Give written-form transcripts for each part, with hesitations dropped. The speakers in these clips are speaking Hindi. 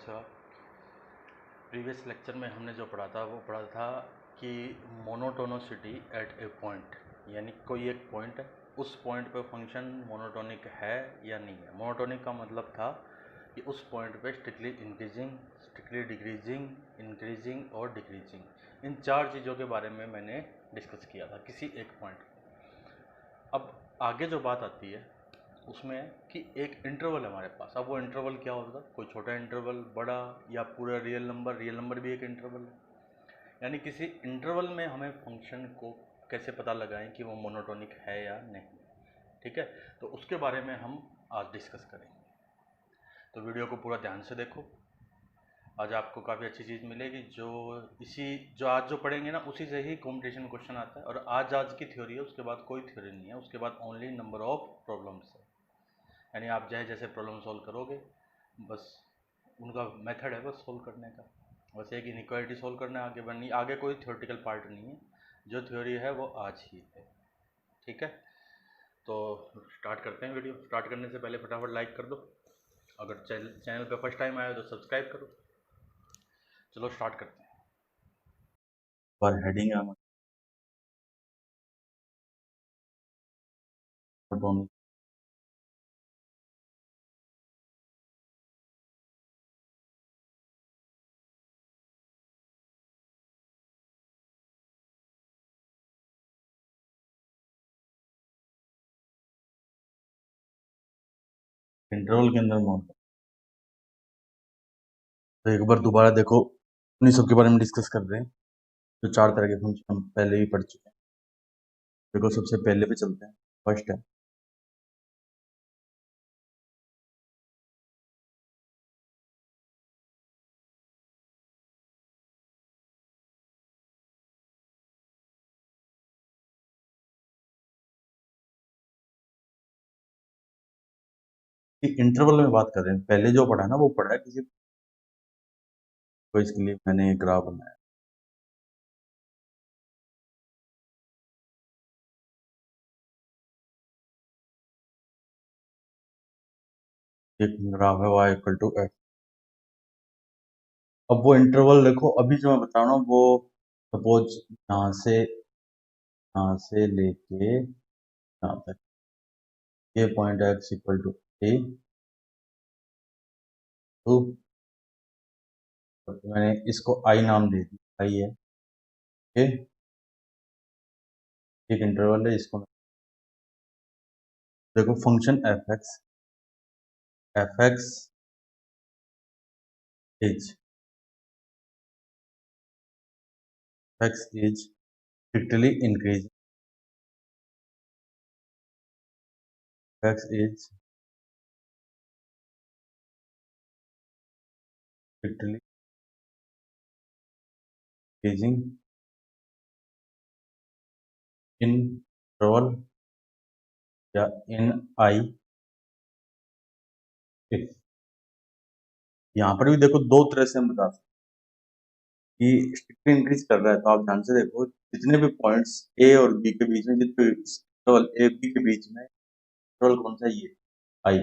नमस्कार। प्रीवियस लेक्चर में हमने जो पढ़ा था वो पढ़ा था कि मोनोटोनिसिटी एट ए पॉइंट, यानी कोई एक पॉइंट है, उस पॉइंट पे फंक्शन मोनोटोनिक है या नहीं है। मोनोटोनिक का मतलब था कि उस पॉइंट पे strictly increasing, strictly decreasing, increasing और डिक्रीजिंग, इन चार चीज़ों के बारे में मैंने डिस्कस किया था किसी एक पॉइंट। अब आगे जो बात आती है उसमें कि एक इंटरवल है हमारे पास। अब वो इंटरवल क्या होगा, कोई छोटा इंटरवल, बड़ा, या पूरा रियल नंबर भी एक इंटरवल है। यानी किसी इंटरवल में हमें फंक्शन को कैसे पता लगाएं कि वो मोनोटोनिक है या नहीं। ठीक है, तो उसके बारे में हम आज डिस्कस करेंगे। तो वीडियो को पूरा ध्यान से देखो। आज आपको काफ़ी अच्छी चीज़ मिलेगी। जो आज जो पढ़ेंगे ना, उसी से ही कॉम्पिटिशन क्वेश्चन आता है। और आज की थ्योरी है, उसके बाद कोई थ्योरी नहीं है, उसके बाद ओनली नंबर ऑफ प्रॉब्लम्स है। यानी आप जैसे प्रॉब्लम सॉल्व करोगे, बस उनका मेथड है बस सॉल्व करने का। बस एक इनइक्वालिटी सॉल्व करना है, आगे बढ़नी। आगे कोई थ्योरेटिकल पार्ट नहीं है, जो थ्योरी है वो आज ही है। ठीक है, तो स्टार्ट करते हैं। वीडियो स्टार्ट करने से पहले फटाफट लाइक कर दो। अगर चैनल पे फर्स्ट टाइम आए हो तो सब्सक्राइब करो। चलो स्टार्ट करते हैं। पर हेडिंग है हमारी इंटरवल के अंदर मौत। तो एक बार दोबारा देखो, उन्हीं सब के बारे में डिस्कस कर रहे हैं। जो चार तरह के फंक्शन हम पहले ही पढ़ चुके हैं। देखो सबसे पहले पे चलते हैं। फर्स्ट है कि इंटरवल में बात कर रहे हैं। पहले जो पढ़ा है ना वो पढ़ा है किसी को, इसके लिए मैंने एक ग्राफ बनाया। एक ग्राफ है y इक्वल टू x। अब वो इंटरवल देखो, अभी जो मैं बता रहा हूँ वो सपोज यहाँ से लेके यहाँ तक, ये point x equal to a two, मैंने इसको i नाम दे दी, i है। ओके, एक इंटरवल है, इसको देखो function f x is strictly increasing, x is strictly increasing in interval या in I if। यहाँ पर भी देखो दो तरह से हम बता सकते हैं कि स्ट्रिक्टली इंक्रीज कर रहा है। तो आप ध्यान से देखो, जितने भी पॉइंट्स ए और बी के बीच में, जितने इंटरवल ए बी के बीच में, इंटरवल कौन सा, ये आई।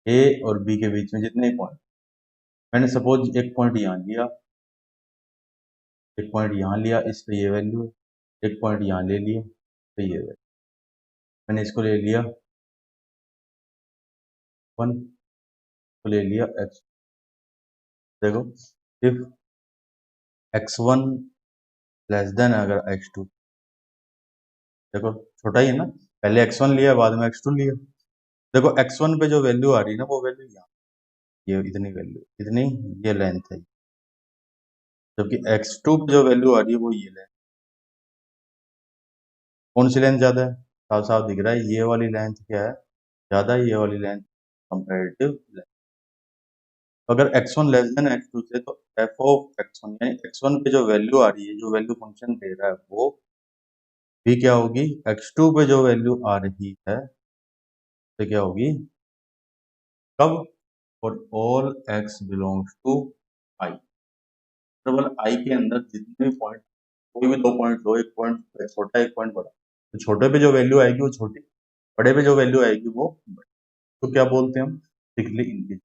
ए और बी के बीच में जितने पॉइंट, मैंने सपोज एक पॉइंट यहाँ लिया, एक पॉइंट यहाँ लिया, इस पे ये वैल्यू है। एक पॉइंट यहाँ ले लिया, तो ये वैल्यू, मैंने इसको ले लिया 1, को ले लिया x। देखो इफ x1 लेस देन अगर x2, देखो छोटा ही है ना, पहले x1 लिया बाद में x2 लिया। देखो x1 पे जो वैल्यू आ रही है ना, वो वैल्यू यहाँ, ये इतनी वैल्यू, इतनी, ये लेंथ है। जबकि x2 पे जो वैल्यू आ रही है वो ये लेंथ। कौन सी लेंथ ज्यादा है, साफ साफ दिख रहा है, ये वाली लेंथ क्या है ज्यादा है, ये वाली लेंथ कंपैरेटिव लेंथ। अगर x1 लेस देन x2 से, तो f ऑफ x1 यानी x1 पे जो वैल्यू आ रही है, जो वैल्यू फंक्शन दे रहा है, वो भी क्या होगी, x2 पे जो वैल्यू आ रही है तो क्या होगी, कब, for all x belongs to i। Interval i के अंदर जितने भी पॉइंट, कोई भी दो पॉइंट लो, एक पॉइंट छोटा एक पॉइंट बड़ा, तो छोटे पे जो वैल्यू आएगी वो छोटी, बड़े पे जो वैल्यू आएगी वो बड़ी। तो क्या बोलते हैं हम, स्ट्रिक्टली इंक्रीज।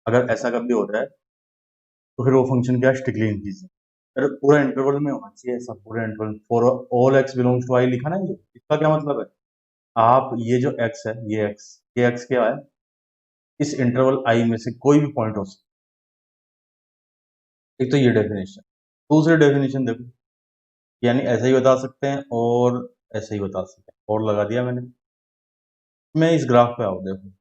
अगर ऐसा कभी हो रहा है तो फिर वो फंक्शन क्या है, स्ट्रिक्टली इंक्रीजिंग। अरे पूरा इंटरवल में होना चाहिए ऐसा, पूरा interval for all x belongs to I लिखा ना, ये इसका क्या मतलब है, आप ये जो एक्स है, ये एक्स क्या है, इस इंटरवल आई में से कोई भी पॉइंट हो सकता है। एक तो ये डेफिनेशन, दूसरी डेफिनेशन देखो, यानी ऐसे ही बता सकते हैं और ऐसे ही बता सकते हैं, और लगा दिया मैंने। मैं इस ग्राफ पे आओ, देखो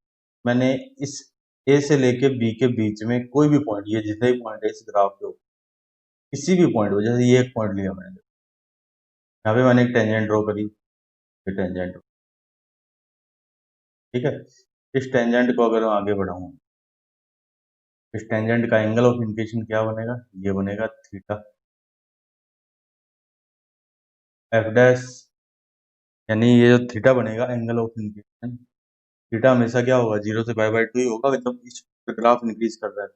मैंने इस ए से लेके बी के बीच में कोई भी पॉइंट, ये जितने भी पॉइंट है इस ग्राफ पे, किसी भी पॉइंट पे, जैसे ये एक पॉइंट लिया मैंने, यहाँ पे मैंने एक टेंजेंट ड्रॉ करी, ये टेंजेंट, ठीक है। इस टेंजेंट को अगर मैं आगे बढ़ाऊं, इस टेंजेंट का एंगल ऑफ इंक्लिनेशन क्या बनेगा, ये बनेगा थीटा एफ डैश, यानी ये जो थीटा बनेगा एंगल ऑफ इंक्लिनेशन, थीटा हमेशा क्या होगा, 0 से पाई बाय 2 ही होगा जब इस ग्राफ इंक्रीज कर रहा है।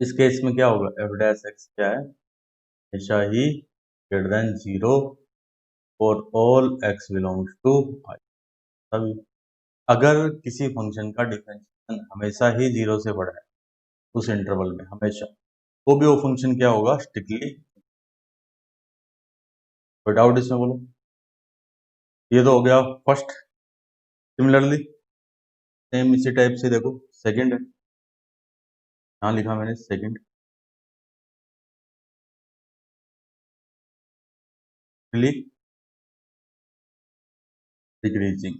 इस केस में क्या होगा, एफ डैश एक्स क्या है, हमेशा ही greater than 0 for all x belongs to I. तभी अगर किसी फंक्शन का डिफरेंशिएशन हमेशा ही 0 से बड़ा है उस इंटरवल में हमेशा, तो भी वो फंक्शन क्या होगा, स्ट्रिक्टली। कोई डाउट इसमें बोलो। ये तो हो गया फर्स्ट। सिमिलरली सेम इसी टाइप से देखो सेकंड है, यहाँ लिखा मैंने सेकंड, डिक्रीजिंग।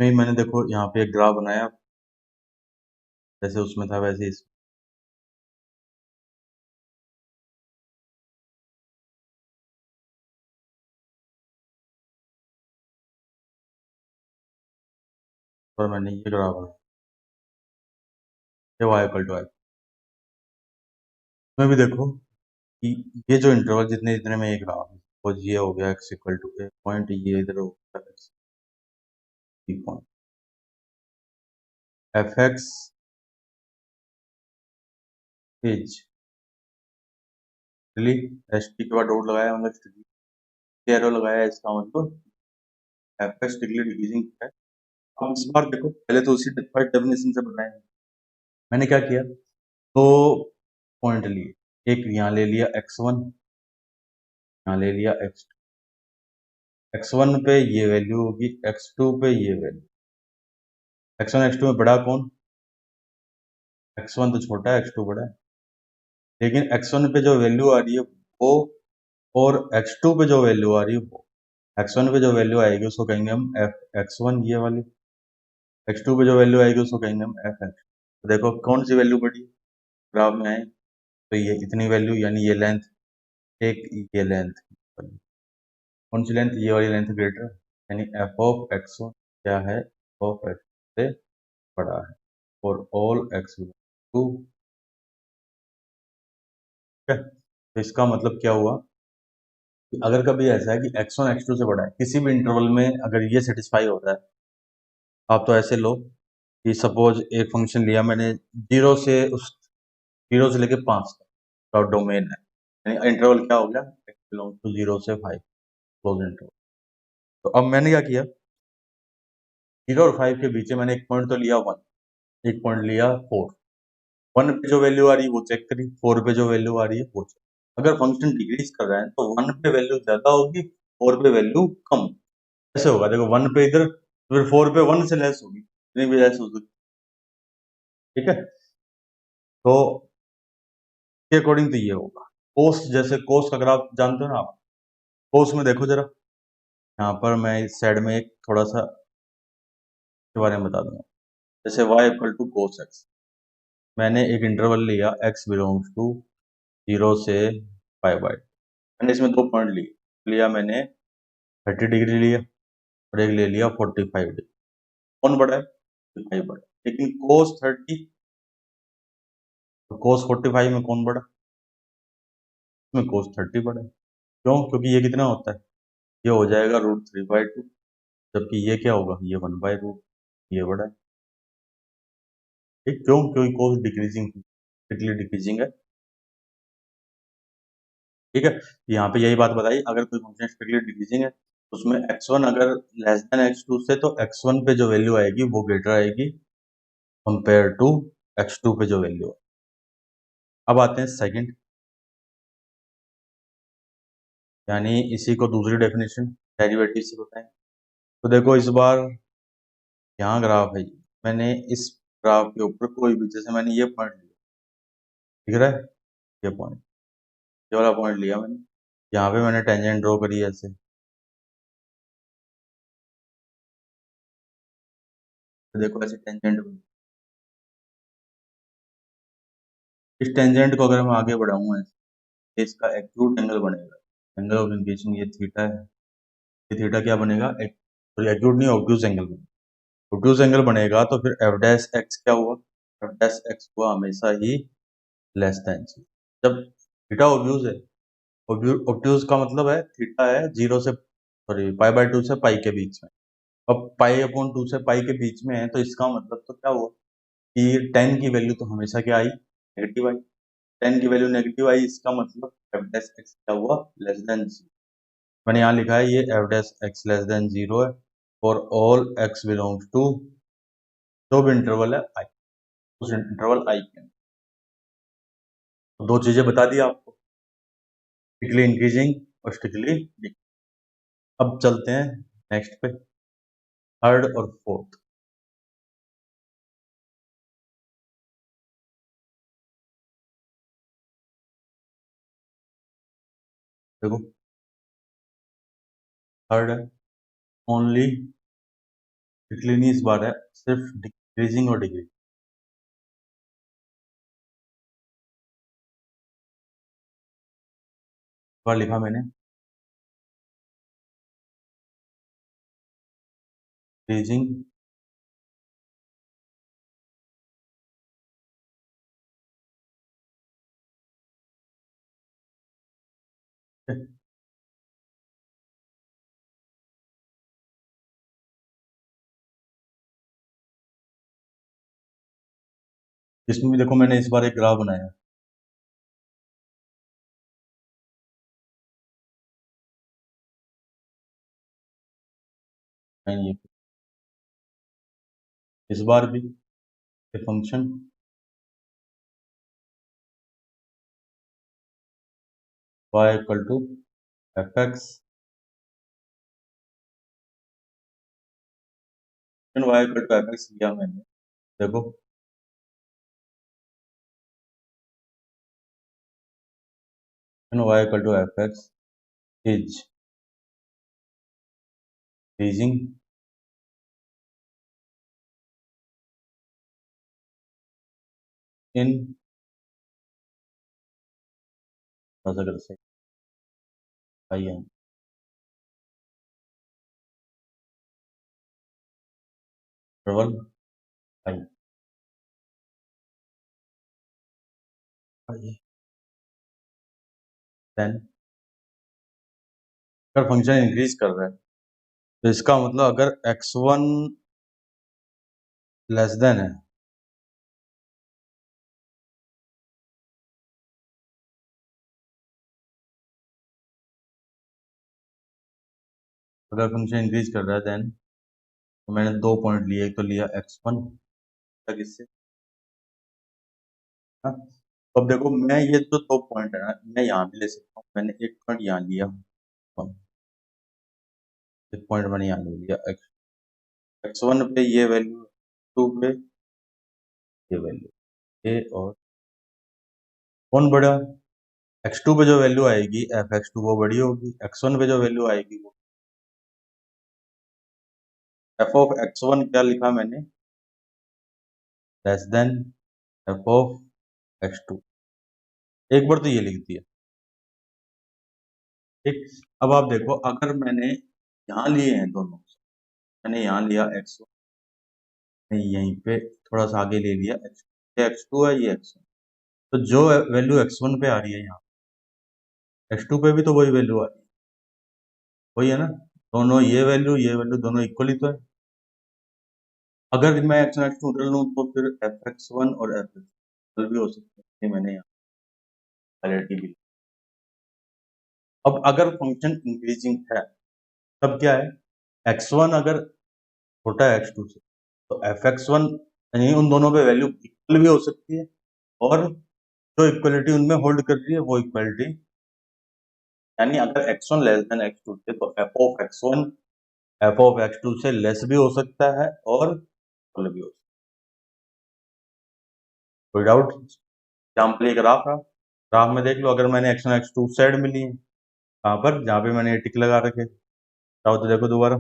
नहीं मैंने देखो यहाँ पे एक ग्राफ बनाया, जैसे उसमें था वैसे इस, पर मैंने ये ग्राफ बनाया, ये वाई इक्वल टू आई। इसमें भी देखो कि ये जो इंटरवल जितने जितने में ये ग्राफ है, वो ये हो गया x equal to a point, ये इधर हो गया x point, f x is s t के बाद डॉट लगाया, मतलब एरो लगाया, इसका मतलब एफ एक्स डिक्रीजिंग है। अब इस बार देखो, पहले तो उसी डेफिनेशन से बनाया, मैंने क्या किया, दो पॉइंट लिए, एक यहाँ ले लिया x1, यहाँ ले लिया x2, x1 पे ये वैल्यू होगी, x2 पे ये वैल्यू, x1 x2 में बड़ा कौन, x1 तो छोटा है, x2 बड़ा है, लेकिन x1 पे जो वैल्यू आ रही है वो, और x2 पे जो वैल्यू आ रही है वो, x1 पे जो वैल्यू आएगी उसको कहेंगे हम एफ x1 ये वाली, x2 पे जो वैल्यू आएगी उसको कहेंगे हम एफ x। तो देखो कौन सी वैल्यू बढ़ी, ग्राफ में आए तो ये इतनी वैल्यू, यानी ये लेंथ, एक ये लेंथ, कौन सी लेंथ, ये वाली लेंथ ग्रेटर, यानी एफ ऑफ एक्स क्या है, ऑफ एक्स से बड़ा है फॉर ऑल एक्स टू। ठीक है, तो इसका मतलब क्या हुआ कि अगर कभी ऐसा है कि x1 x2 से बड़ा है किसी भी इंटरवल में, अगर ये सेटिस्फाई होता है, आप तो ऐसे लो कि सपोज एक फंक्शन लिया मैंने, जीरो से उस, जीरो से लेके 5 तक डोमेन है, यानी इंटरवल क्या हो गया, x बिलोंग टू 0 से 5 क्लोज इंटरवल। तो अब मैंने क्या किया, 0 और 5 के बीच में मैंने एक पॉइंट तो लिया 1, एक पॉइंट लिया 4, 1 पे जो वैल्यू आ रही है वो चेक करी, 4 पे जो वैल्यू आ रही है वो चेक। अगर फंक्शन डिक्रीज कर रहा है तो 1 पे वैल्यू ज्यादा होगी, 4 पे वैल्यू कम। ऐसे होगा, देखो 1 पे इधर, फिर 4 पे 1 से लेस होगी, इतनी भी लेस हो सकती, ठीक है। तो के अकॉर्डिंग तो ये होगा कोस, जैसे कोस का ग्राफ जानते हो ना आप, कोस में देखो जरा, यहाँ पर मैं इस साइड में एक थोड़ा सा के बारे में बता दूंगा, जैसे y equal to cos x, मैंने एक इंटरवल लिया x बिलोंग्स टू 0 से पाई बाय, मैंने इसमें दो पॉइंट लिए, लिया मैंने 30 डिग्री लिया और एक ले लिया 45 डिग्री, कौन बड़ा है, 45 बड़ा है, लेकिन कोस 30 और कोस 45 में कौन बड़ा, इसमें कोस 30 बड़ा है। क्यों, क्योंकि ये कितना होता है, ये हो जाएगा √3/2, जबकि ये क्या होगा, ये 1/√, ये बड़ा है, ठीक, क्यों, क्योंकि कोस डिक्रीजिंग, स्ट्रिक्टली डिक्रीजिंग है। ठीक है, यहाँ पे यही बात बताई, अगर कोई फंक्शन स्ट्रिक्टली डिक्रीजिंग है तो उसमें x1 अगर लेस देन x2 से, तो x1 पे जो वैल्यू आएगी वो ग्रेटर आएगी कंपेयर टू x2 पे जो वैल्यू है। अब आते हैं सेकंड, यानी इसी को दूसरी डेफिनेशन डेरिवेटिव से बताएं। तो देखो इस बार यहाँ ग्राफ है, मैंने इस ग्राफ के ऊपर कोई भी, जैसे मैंने ये पॉइंट लिया, दिख रहा है ये पॉइंट, ये वाला पॉइंट लिया मैंने, यहाँ पे मैंने टेंजेंट ड्रॉ करी है ऐसे, तो देखो ऐसे टेंजेंट, इस टेंजेंट को अगर मैं आगे बढ़ाऊंगा ऐसे, इसका एक्यूट एंगल बनेगा, एंगल ऑफ इंगेजिंग ये थीटा है, ये थीटा क्या बनेगा, सॉरी एक्यूट नहीं, ऑब्ट्यूज एंगल बनेगा। ऑब्ट्यूज एंगल बनेगा तो फिर एफ डैश एक्स क्या हुआ, एफ डैश एक्स हुआ हमेशा ही लेस देन जी। जब थीटा ऑब्ट्यूज है, ऑब्ट्यूज का मतलब है थीटा है जीरो से, सॉरी पाई बाय 2 से पाई के बीच में, अब पाई अपॉन 2 से पाई के बीच में है, तो इसका मतलब तो क्या हुआ कि टेन की वैल्यू तो हमेशा क्या आई, नेगेटिव आई। टेन की वैल्यू नेगेटिव आई, इसका मतलब एफ डैश एक्स क्या हुआ, लेस देन जीरो। मैंने यहाँ लिखा है ये f dash x less than zero है for all x belongs to, जो भी इंटरवल है आई, उस इंटरवल आई के अंदर। तो दो चीजें बता दी आपको, स्ट्रिक्टली इंक्रीजिंग और स्ट्रिक्टली डिक्रीजिंग। अब चलते हैं नेक्स्ट पे, थर्ड और फोर्थ। देखो थर्ड है, ओनली स्ट्रिक्टली नहीं, इस बार है सिर्फ डिक्रीजिंग और डिक्रीजिंग। बार लिखा मैंने डिक्रीजिंग, इसमें भी देखो मैंने इस बार एक ग्राफ बनाया, ये इस बार भी function y equal to f x, y equal to f x लिया मैंने, देखो y equal to f x is increasing in, ऐसा कर सकते I am interval I, then अगर फंक्शन इंक्रीज कर रहा है तो इसका मतलब अगर x1 लेस देन है, अगर फंक्शन इंक्रीज कर रहा है देन, तो मैंने दो पॉइंट लिए, एक तो लिया x1 तक इससे, हाँ। तो अब देखो मैं ये जो दो पॉइंट है ना, मैं यहाँ भी ले सकता हूँ, मैंने एक पॉइंट यहाँ लिया, एक पॉइंट मैंने यहाँ ले लिया, x1 पे ये वैल्यू, टू पे ये वैल्यू, ए और कौन बड़ा, x2 पे जो वैल्यू आएगी एफ एक्स टू वो बड़ी होगी, x1 पे जो वैल्यू आएगी वो, एफ ऑफ x1 क्या लिखा मैंने, less than F of x2, एक बार तो ये लिख दिया। ठीक, अब आप देखो अगर मैंने यहाँ लिए हैं दोनों, मैंने यहाँ लिया x1, यहीं पे थोड़ा सा आगे ले लिया x, ये x2 है ये x1, तो जो वैल्यू x1 पे आ रही है यहाँ, x2 पे भी तो वही वैल्यू आ रही है, वही है ना, दोनों ये वैल्यू दोनों इक्वली तो है। अगर मैं x1 x2 उधर लूँ तो फिर एफ एक्स वन और एफ एक्स, भी हो सकता है, मैंने यहाँ भी। अब अगर फंक्शन इंक्रीजिंग है तब क्या है, x1 अगर छोटा है x2 से तो fx1 यानी उन दोनों पे वैल्यू इक्वल भी हो सकती है, और जो इक्वलिटी उनमें होल्ड कर रही है वो इक्वलिटी, यानी अगर x1 लेस देन x2 से तो f of x1 f of x2 से लेस भी हो सकता है और इक्वल भी हो सकता है। कोई डाउट? एग्जाम्पल एक ग्राफ है, ग्राफ में देख लो, अगर मैंने x1 x2 साइड में लिए, कहाँ पर, जहाँ पे मैंने टिक लगा रखे, चाहो तो देखो दोबारा,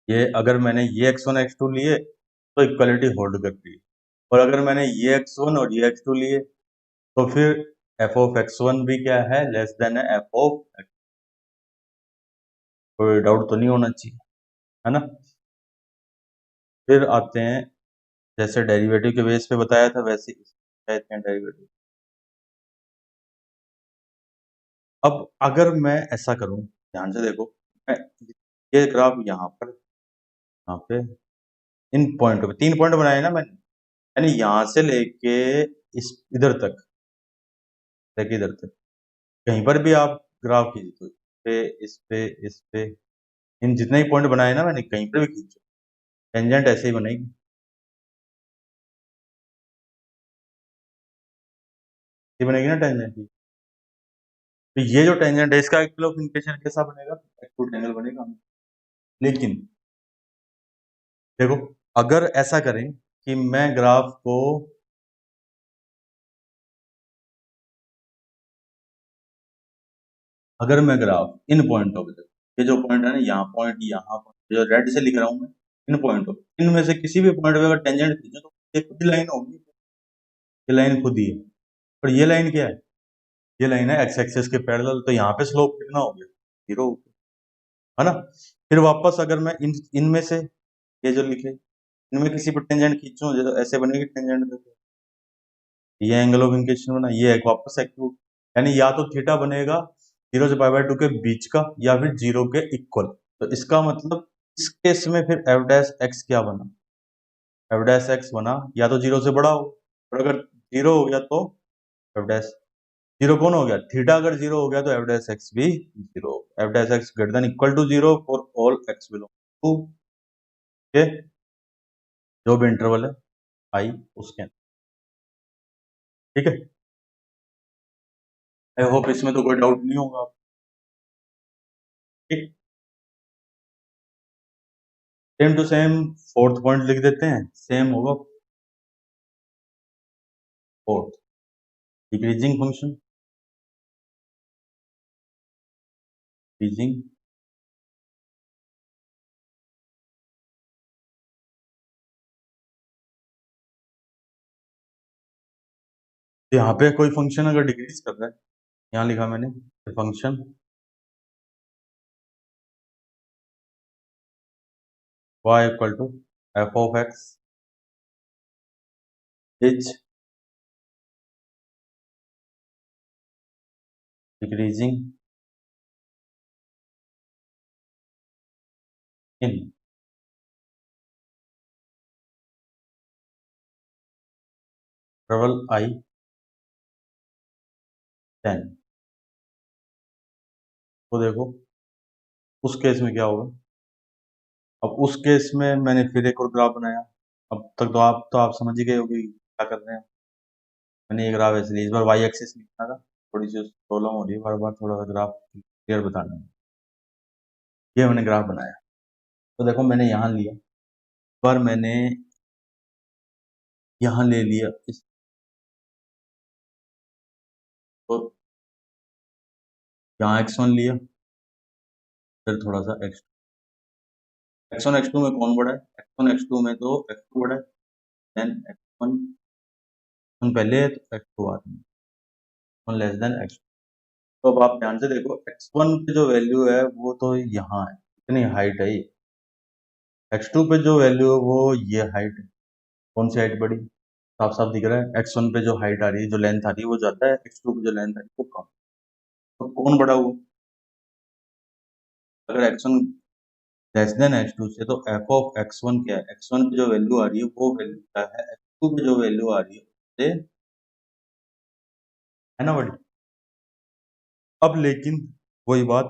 ये अगर मैंने ये x1 x2 लिए तो इक्वलिटी होल्ड करती है, और अगर मैंने ये x1 और ये x2 लिए तो फिर f ऑफ x1 भी क्या है, लेस देन है f ऑफ x। कोई डाउट तो नहीं होना चाहिए, है ना। फिर आते हैं, जैसे डेरिवेटिव के बेस पे बताया था वैसे कहते हैं डेरिवेटिव। अब अगर मैं ऐसा करूं, ध्यान से देखो, मैं ये ग्राफ यहाँ पे इन पॉइंट पे 3 पॉइंट बनाए ना मैंने, यानी यहां से लेके इस इधर तक, लेके इधर तक, कहीं पर भी आप ग्राफ खींचो तो इस पे इन जितने ही पॉइंट बनाए ना मैंने, कहीं पर भी खींचो, टेंजेंट ऐसे ही बनेगी, ये बनेगी ना टेंजेंट। तो ये जो टेंजेंट है इसका एंगल ऑफ इंक्लिनेशन कैसा बनेगा, एक्यूट एंगल बनेगा। लेकिन देखो, अगर ऐसा करें कि मैं ग्राफ को, अगर मैं ग्राफ इन पॉइंटों पे, ये जो पॉइंट है ना, यहाँ पॉइंट, यहाँ पॉइंट, जो रेड से लिख रहा हूं मैं, इन पॉइंटों पे, इनमें से किसी भी पॉइंट पे अगर टेंजेंट खींचे तो ये खुद ही लाइन होगी, ये लाइन खुद ही है। और ये लाइन क्या है, ये लाइन है एक्स एक्सिस के पैरेलल, तो यहाँ पे स्लोप कितना हो गया, 0, है ना। फिर वापस अगर मैं इनमें से ये जो लिखे, इनमें किसी पर टेंजेंट खींचूं, जो ऐसे बनेगी टेंजेंट, देखो ये एंगल ऑफ इंक्लिनेशन बना, ये एक वापस एक्यूट, यानी या तो थीटा बनेगा 0 से पाई बाय 2 के बीच का, या फिर 0 के इक्वल। तो इसका मतलब इस केस में फिर एफ डैश एक्स क्या बना, एफ डैश एक्स बना या तो 0 से बड़ा हो, और अगर 0 हो गया तो एफ डैश 0 कौन हो गया, थीटा अगर 0 हो गया तो एफ डैश एक्स भी 0, f dash x greater than equal to 0 for all x belong to k, जो भी इंटरवल है आई उसके अंदर, ठीक है। आई होप इसमें तो कोई डाउट नहीं होगा, ठीक। Same to same fourth point लिख देते हैं, सेम होगा फोर्थ, डिक्रीजिंग फंक्शन, डिक्रीजिंग, यहाँ पे कोई फंक्शन अगर डिक्रीज कर रहा है, यहाँ लिखा मैंने function y equal to f of x is decreasing in interval I 10। तो देखो उस केस में क्या होगा, अब उस केस में मैंने फिर एक और ग्राफ बनाया, अब तक तो आप समझ ही गए हो कि क्या कर रहे हैं। मैंने ये ग्राफ ऐसे लिया, इस बार वाई एक्सिस लिखना था, थोड़ी सी प्रॉब्लम हो रही है, बार बार थोड़ा सा ग्राफ क्लियर बताना है। ये मैंने ग्राफ बनाया, तो देखो मैंने यहाँ लिया, इस बार मैंने यहाँ ले लिया इस, तो यहाँ x1 लिया, फिर थोड़ा सा x1 x2 में कौन बड़ा है, x1 x2 में तो x2 बड़ा है, देन x1 पहले है तो x2 बाद में, x1 लेस देन x2। तो अब आप ध्यान से देखो, x1 पे जो वैल्यू है वो तो यहाँ है, इतनी हाइट है ये, x2 पे जो वैल्यू है वो ये हाइट है, कौन सी हाइट बड़ी, साफ साफ दिख रहा है, x1 पे जो हाइट आ रही है, जो लेंथ आ रही है वो ज्यादा है, x2 पे जो लेंथ आ रही है वो कम। तो कौन बड़ा हुआ, अगर x1 लेस देन x2 से, तो f ऑफ x1 क्या है, x1 पे जो वैल्यू आ रही है वो वैल्यू क्या है, x2 पे जो वैल्यू आ रही है उससे है ना बड़ी। अब लेकिन वही बात,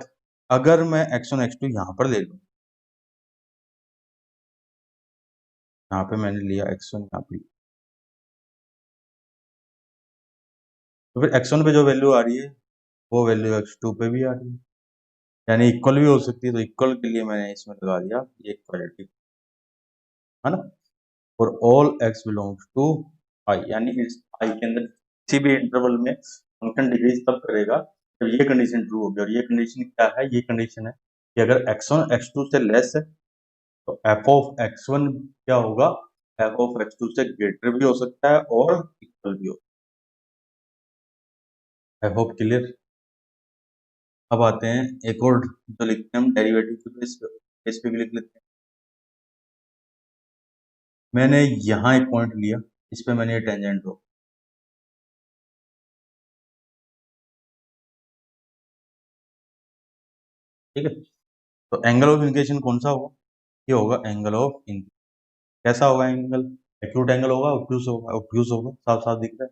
अगर मैं x1 x2 यहाँ पर ले लूँ, यहाँ पे मैंने लिया x1 यहाँ पे, तो फिर x1 पे जो वैल्यू आ रही है वो वैल्यू x2 पे भी आ रही है, यानी इक्वल भी हो सकती है। तो इक्वल के लिए मैंने इसमें लगा दिया ये इक्वालिटी, है ना। For all x belongs to I, यानी इस आई के अंदर किसी भी इंटरवल में फंक्शन डिक्रीज तब करेगा जब ये कंडीशन ट्रू होगी। और ये कंडीशन क्या है? ये कंडीशन है कि अगर x1 x2 से लेस है तो f ऑफ x1 क्या होगा? f ऑफ x2 से ग्रेटर भी हो सकता है और इक्वल भी हो। I hope clear. अब आते हैं एक और जो लिखते हैं हम डेरिवेटिव के बेस पे भी लिख लेते हैं। मैंने यहाँ एक पॉइंट लिया, इस पे मैंने ये टेंजेंट ड्रॉ, ठीक है। तो एंगल ऑफ इंक्लिनेशन कौन सा होगा? ये होगा एंगल ऑफ इंक्लिनेशन। कैसा होगा एंगल? एक्यूट एंगल होगा, ऑब्ट्यूज होगा? ऑब्ट्यूज होगा, साफ साफ दिख रहा है,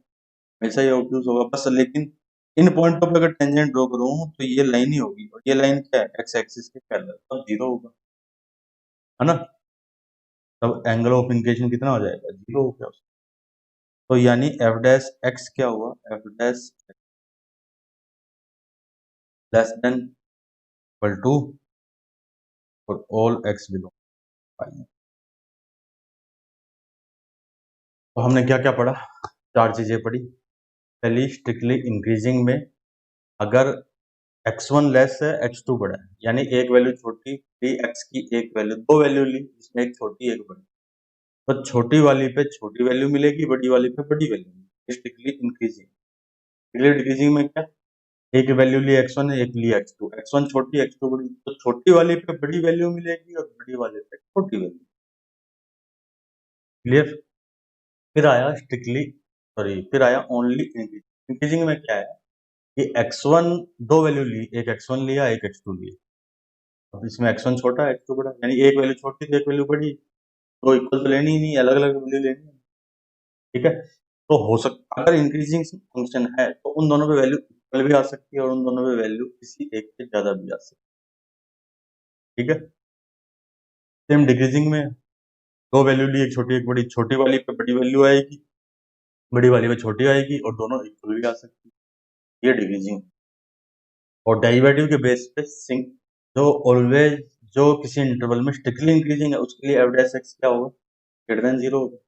हमेशा ये ऑब्ट्यूज होगा बस। लेकिन इन पॉइंटों पे अगर टेंजेंट ड्रॉ करूं तो ये लाइन ही होगी, और ये लाइन क्या है? एक्स एक्सिस के पैरेलल, तब जीरो होगा, है ना। तब एंगल ऑफ इंक्लिनेशन कितना हो जाएगा? जीरो हो गया। तो यानी एफ डैश एक्स क्या हुआ? F dash less than equal to for all x below five. तो हमने क्या क्या पढ़ा? चार चीजें पढ़ी। पहली, स्ट्रिक्टली इंक्रीजिंग में अगर x1 लेस है x2 बड़ा है, यानी एक वैल्यू छोटी ली, x की एक वैल्यू, दो वैल्यू ली जिसमें एक छोटी एक बड़ी, तो छोटी वाली पे छोटी वैल्यू मिलेगी, बड़ी वाली पे बड़ी वैल्यू मिलेगी। Strictly increasing. स्ट्रिक्टली डिक्रीजिंग में क्या? एक वैल्यू ली x1 है, एक ली x2, x1 छोटी x2 बड़ी, तो छोटी वाली पे बड़ी वैल्यू मिलेगी और बड़ी वाले पे छोटी वैल्यू। क्लियर। फिर आया स्ट्रिक्टली, सॉरी, फिर आया ओनली इंक्रीजिंग। इंक्रीजिंग में क्या है कि x1 दो वैल्यू ली, एक x1 लिया एक x2 लिया, अब इसमें x1 छोटा है x2 बड़ा, यानी एक वैल्यू छोटी थी एक वैल्यू बड़ी, तो इक्वल तो लेनी ही नहीं, अलग अलग वैल्यू लेनी है, ठीक है। तो हो सकता, अगर इंक्रीजिंग फंक्शन है तो उन दोनों पे वैल्यू इक्वल भी आ सकती है और उन दोनों पे वैल्यू किसी एक से ज्यादा भी आ सकती है, ठीक है। सेम डिक्रीजिंग में दो वैल्यू ली, एक छोटी एक बड़ी, छोटी वाली पे बड़ी वैल्यू आएगी, बड़ी वाली पे छोटी आएगी, और दोनों इक्वल भी आ सकती है, ये डिक्रीजिंग। और डेरिवेटिव के बेस पे सिंक, जो ऑलवेज, जो किसी इंटरवल में स्ट्रिक्टली इंक्रीजिंग है उसके लिए एफ डैश एक्स क्या होगा? ग्रेटर देन जीरो होगा।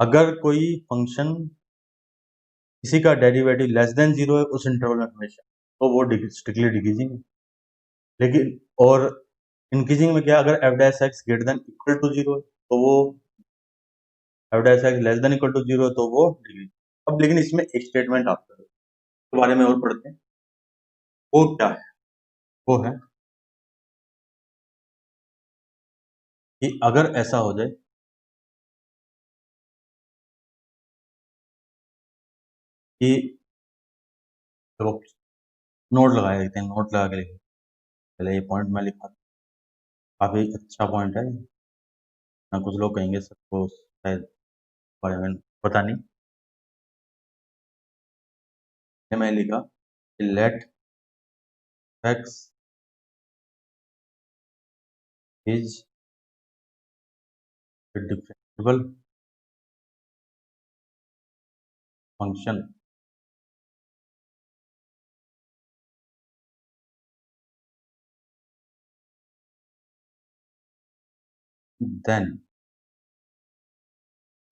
अगर कोई फंक्शन किसी का डेरिवेटिव लेस देन जीरो है उस इंटरवल में हमेशा, तो वो स्ट्रिक्टली डिक्रीजिंग है। लेकिन और इंक्रीजिंग में क्या? अगर f dash x greater than equal to zero है तो वो, f dash x less than equal to zero है तो वो डिक्रीजिंग। अब लेकिन इसमें एक स्टेटमेंट आता है, के बारे में और पढ़ते हैं। वो क्या है? वो है कि अगर ऐसा हो जाए कि, देखो, नोट लगा लेते हैं, नोट लगा के लिखते हैं। पहले ये पॉइंट मैं लिखा, काफी अच्छा पॉइंट है ना। कुछ लोग कहेंगे सबको शायद बारे में पता नहीं, ये मैं लिखा let x is differentiable function,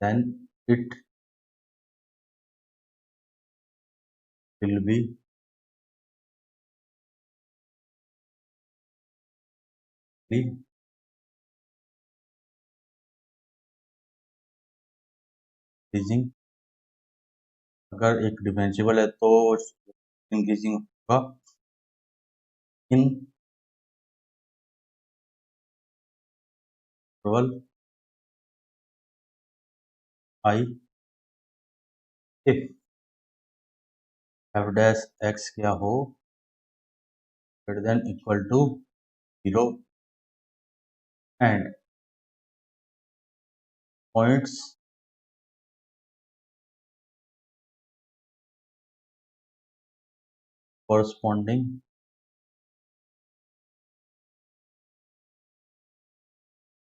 then it will be increasing। अगर एक डिफरेंशिएबल है तो इंक्रीजिंग होगा in interval I if f dash x क्या हो? Greater than equal to zero and points corresponding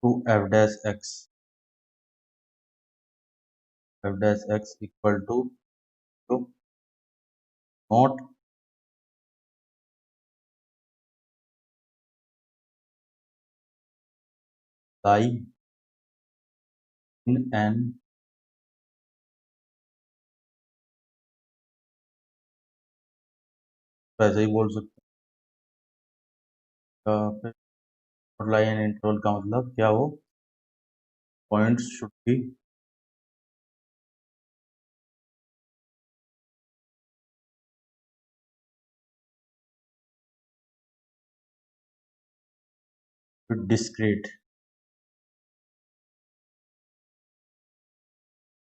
to f dash x, f dash x equal to not lie in an तो ऐसे ही बोल सकते हैं लाई इन इंटरवल का मतलब क्या हो, points should be discrete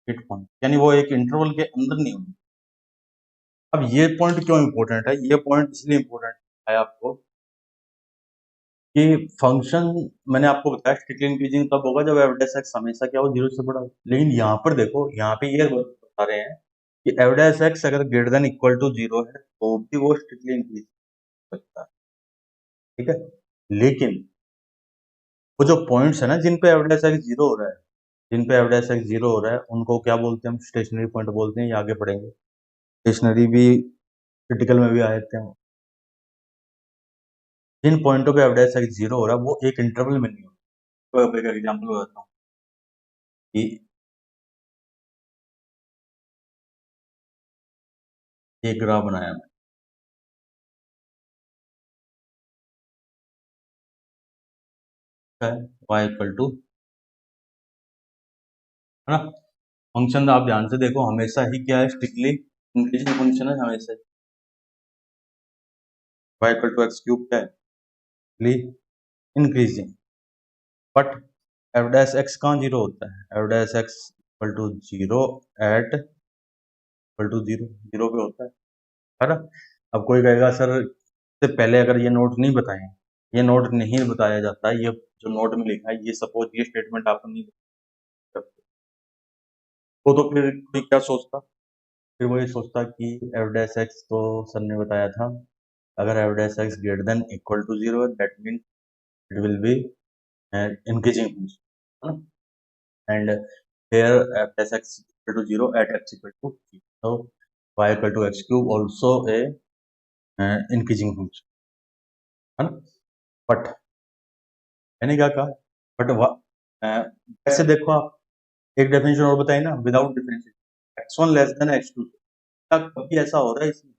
point, यानी वो एक इंटरवल के अंदर नहीं होंगे। अब ये पॉइंट क्यों इंपॉर्टेंट है, ये पॉइंट इसलिए इंपॉर्टेंट है आपको कि फंक्शन, मैंने आपको बताया स्ट्रिक्टली इंक्रीजिंग तब होगा जब एफ डैश एक्स हमेशा क्या हो, 0 से बड़ा हो। लेकिन यहाँ पर देखो, यहाँ पे ये बता रहे हैं कि एफ डैश एक्स अगर ग्रेटर देन इक्वल टू 0 है तो भी वो स्ट्रिक्टली इंक्रीज सकता है, ठीक है। लेकिन वो जो पॉइंट्स है ना जिन पे एफ डैश एक्स 0 हो रहा है, जिन पे एफ डैश एक्स 0 हो रहा है, उनको क्या बोलते हैं, हम स्टेशनरी पॉइंट बोलते हैं। ये आगे पढ़ेंगे, स्टेशनरी भी क्रिटिकल में भी आए थे। जिन पॉइंटों पे एफ डैश एक्स 0 हो रहा है वो एक इंटरवल में नहीं होता। तो एक एग्जांपल बताता हूँ कि एक ग्राफ बनाया मैं, y इक्वल टू, है ना, फंक्शन आप ध्यान से देखो हमेशा ही क्या है, स्ट्रिक्टली इंक्रीजिंग फंक्शन है हमेशा। y equal to x cube क्या है, increasing, but f dash x कहाँ 0 होता है, f dash x equal to 0 at equal to 0, 0 पे होता है ना। अब कोई कहेगा सर से पहले अगर ये नोट नहीं बताए, ये नोट नहीं बताया जाता, ये जो नोट में लिखा है, ये सपोज ये स्टेटमेंट आपको नहीं करते तो फिर कोई क्या सोचता, फिर वो ये सोचता कि एफ डैश एक्स तो सर ने बताया था अगर f dash x greater than equal to 0 है that mean it will be increasing function, and here f dash x equal to 0 at x equal to 3. So y equal to x cube also a increasing function, है ना। बट मैंने क्या कहा, बट ऐसे देखो आप, एक डेफिनेशन और बताइए ना, without differentiation x1 less than x2, कभी ऐसा हो रहा है इसमें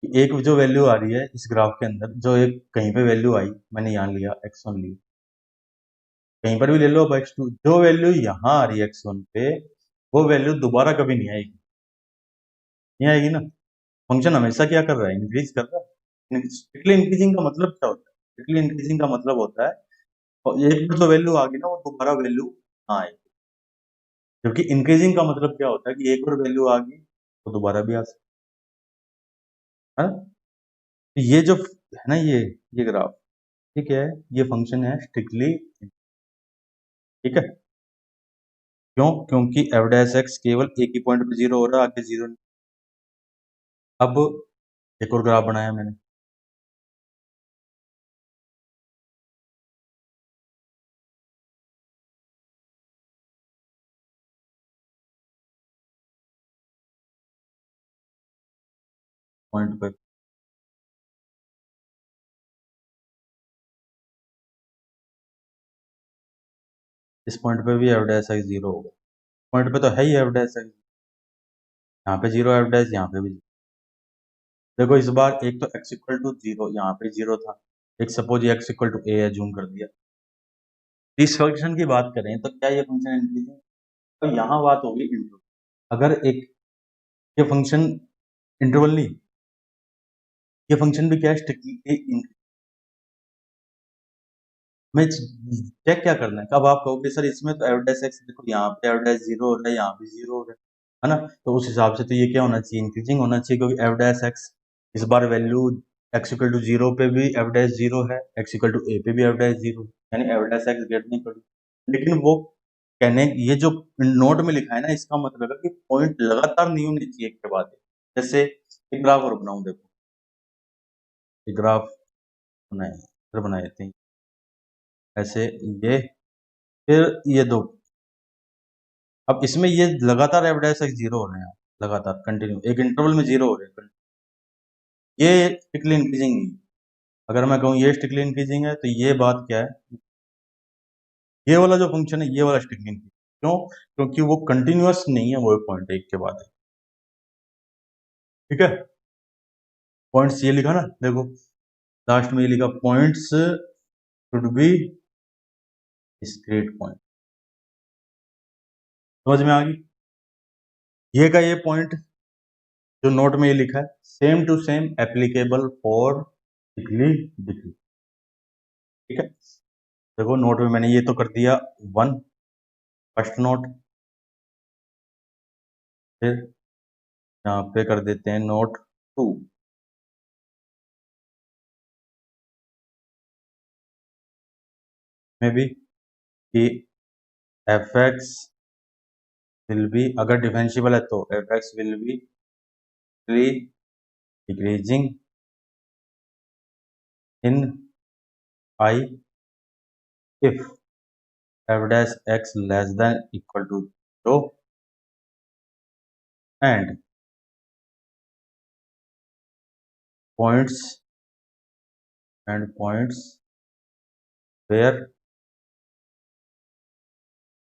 कि एक जो वैल्यू आ रही है इस ग्राफ के अंदर, जो एक कहीं पे वैल्यू आई, मैंने यहाँ लिया x1 लिया, कहीं पर भी ले लो अब x2, जो वैल्यू यहाँ आ रही है x1 पे वो वैल्यू दोबारा कभी नहीं आएगी, नहीं आएगी ना। फंक्शन हमेशा क्या कर रहा है, इंक्रीज कर रहा है। स्ट्रिक्टली इंक्रीजिंग का मतलब क्या होता है, स्ट्रिक्टली इंक्रीजिंग का मतलब होता है और एक बार जो वैल्यू आ गई ना वो दोबारा वैल्यू ना आएगी, जबकि इंक्रीजिंग का मतलब क्या होता है कि एक बार वैल्यू आ गई तो दोबारा भी आ सकती है ना। तो ये जो है ना, ये ग्राफ, ठीक है, ये फंक्शन है स्ट्रिक्टली, ठीक है। क्यों, क्योंकि एफ डैश एक्स केवल एक ही पॉइंट पे 0 हो रहा है, आगे 0 नहीं। अब एक और ग्राफ बनाया मैंने, पॉइंट पे इस पॉइंट पे भी एफ डैश एक्स 0 होगा, पॉइंट पे तो है ही एफ डैश एक्स, यहाँ पे 0 एफ डैश, यहाँ पे भी 0। देखो इस बार एक तो x इक्वल टू 0, यहाँ पे 0 था, एक सपोज ये x इक्वल टू a है, जूम कर दिया। इस फंक्शन की बात करें तो क्या ये फंक्शन इंक्रीजिंग, तो यहाँ बात होगी इंटरवल, अगर एक ये फंक्शन इंटरवल नहीं, ये फंक्शन भी क्या है, स्ट्रिक्टली में चेक क्या करना है, कब आप कहोगे सर इसमें तो एफ डैश एक्स देखो यहाँ पे एफ डैश 0 हो रहा है, यहाँ पे 0 हो रहा है ना, तो उस हिसाब से तो ये क्या होना चाहिए, इंक्रीजिंग होना चाहिए, क्योंकि एफ डैश एक्स इस बार वैल्यू एक्स इक्वल टू 0 पे भी एफ डैश 0 है, एक्स इक्वल टू ए पे भी एफ डैश 0, यानी एफ डैश एक्स गेट नहीं करूँ। लेकिन वो कहने, ये जो नोट में लिखा है ना, इसका मतलब है कि पॉइंट लगातार नहीं होने चाहिए एक के बाद एक। जैसे एक ग्राफ और बनाऊं, देखो ये ग्राफ बनाए, फिर बनाए थे ऐसे, ये फिर ये दो। अब इसमें ये लगातार एफ डैश एक्स जीरो हो रहे हैं, लगातार कंटिन्यू एक इंटरवल में जीरो हो रहे हैं। ये स्ट्रिक्टली इंक्रीजिंग नहीं है। अगर मैं कहूँ ये स्ट्रिक्टली इंक्रीजिंग है, तो ये बात क्या है, ये वाला जो फंक्शन है ये वाला स्ट्रिक्टली इंक्रीजिंग। क्यों? क्योंकि वो कंटिन्यूअस नहीं है, वो पॉइंट एक के बाद है। ठीक है, पॉइंट्स ये लिखा ना, देखो लास्ट में ये लिखा, points should be discrete point. समझ में आ गई? ये का ये पॉइंट जो नोट में ये लिखा है, same to same applicable for degree degree. ठीक है, देखो नोट में मैंने ये तो कर दिया 1 फर्स्ट नोट, फिर यहाँ पे कर देते हैं नोट 2। में भी कि एफ एक्स विल बी, अगर डिफरेंशिएबल है तो F x will be decreasing in I if f dash x less than equal to 0 and points where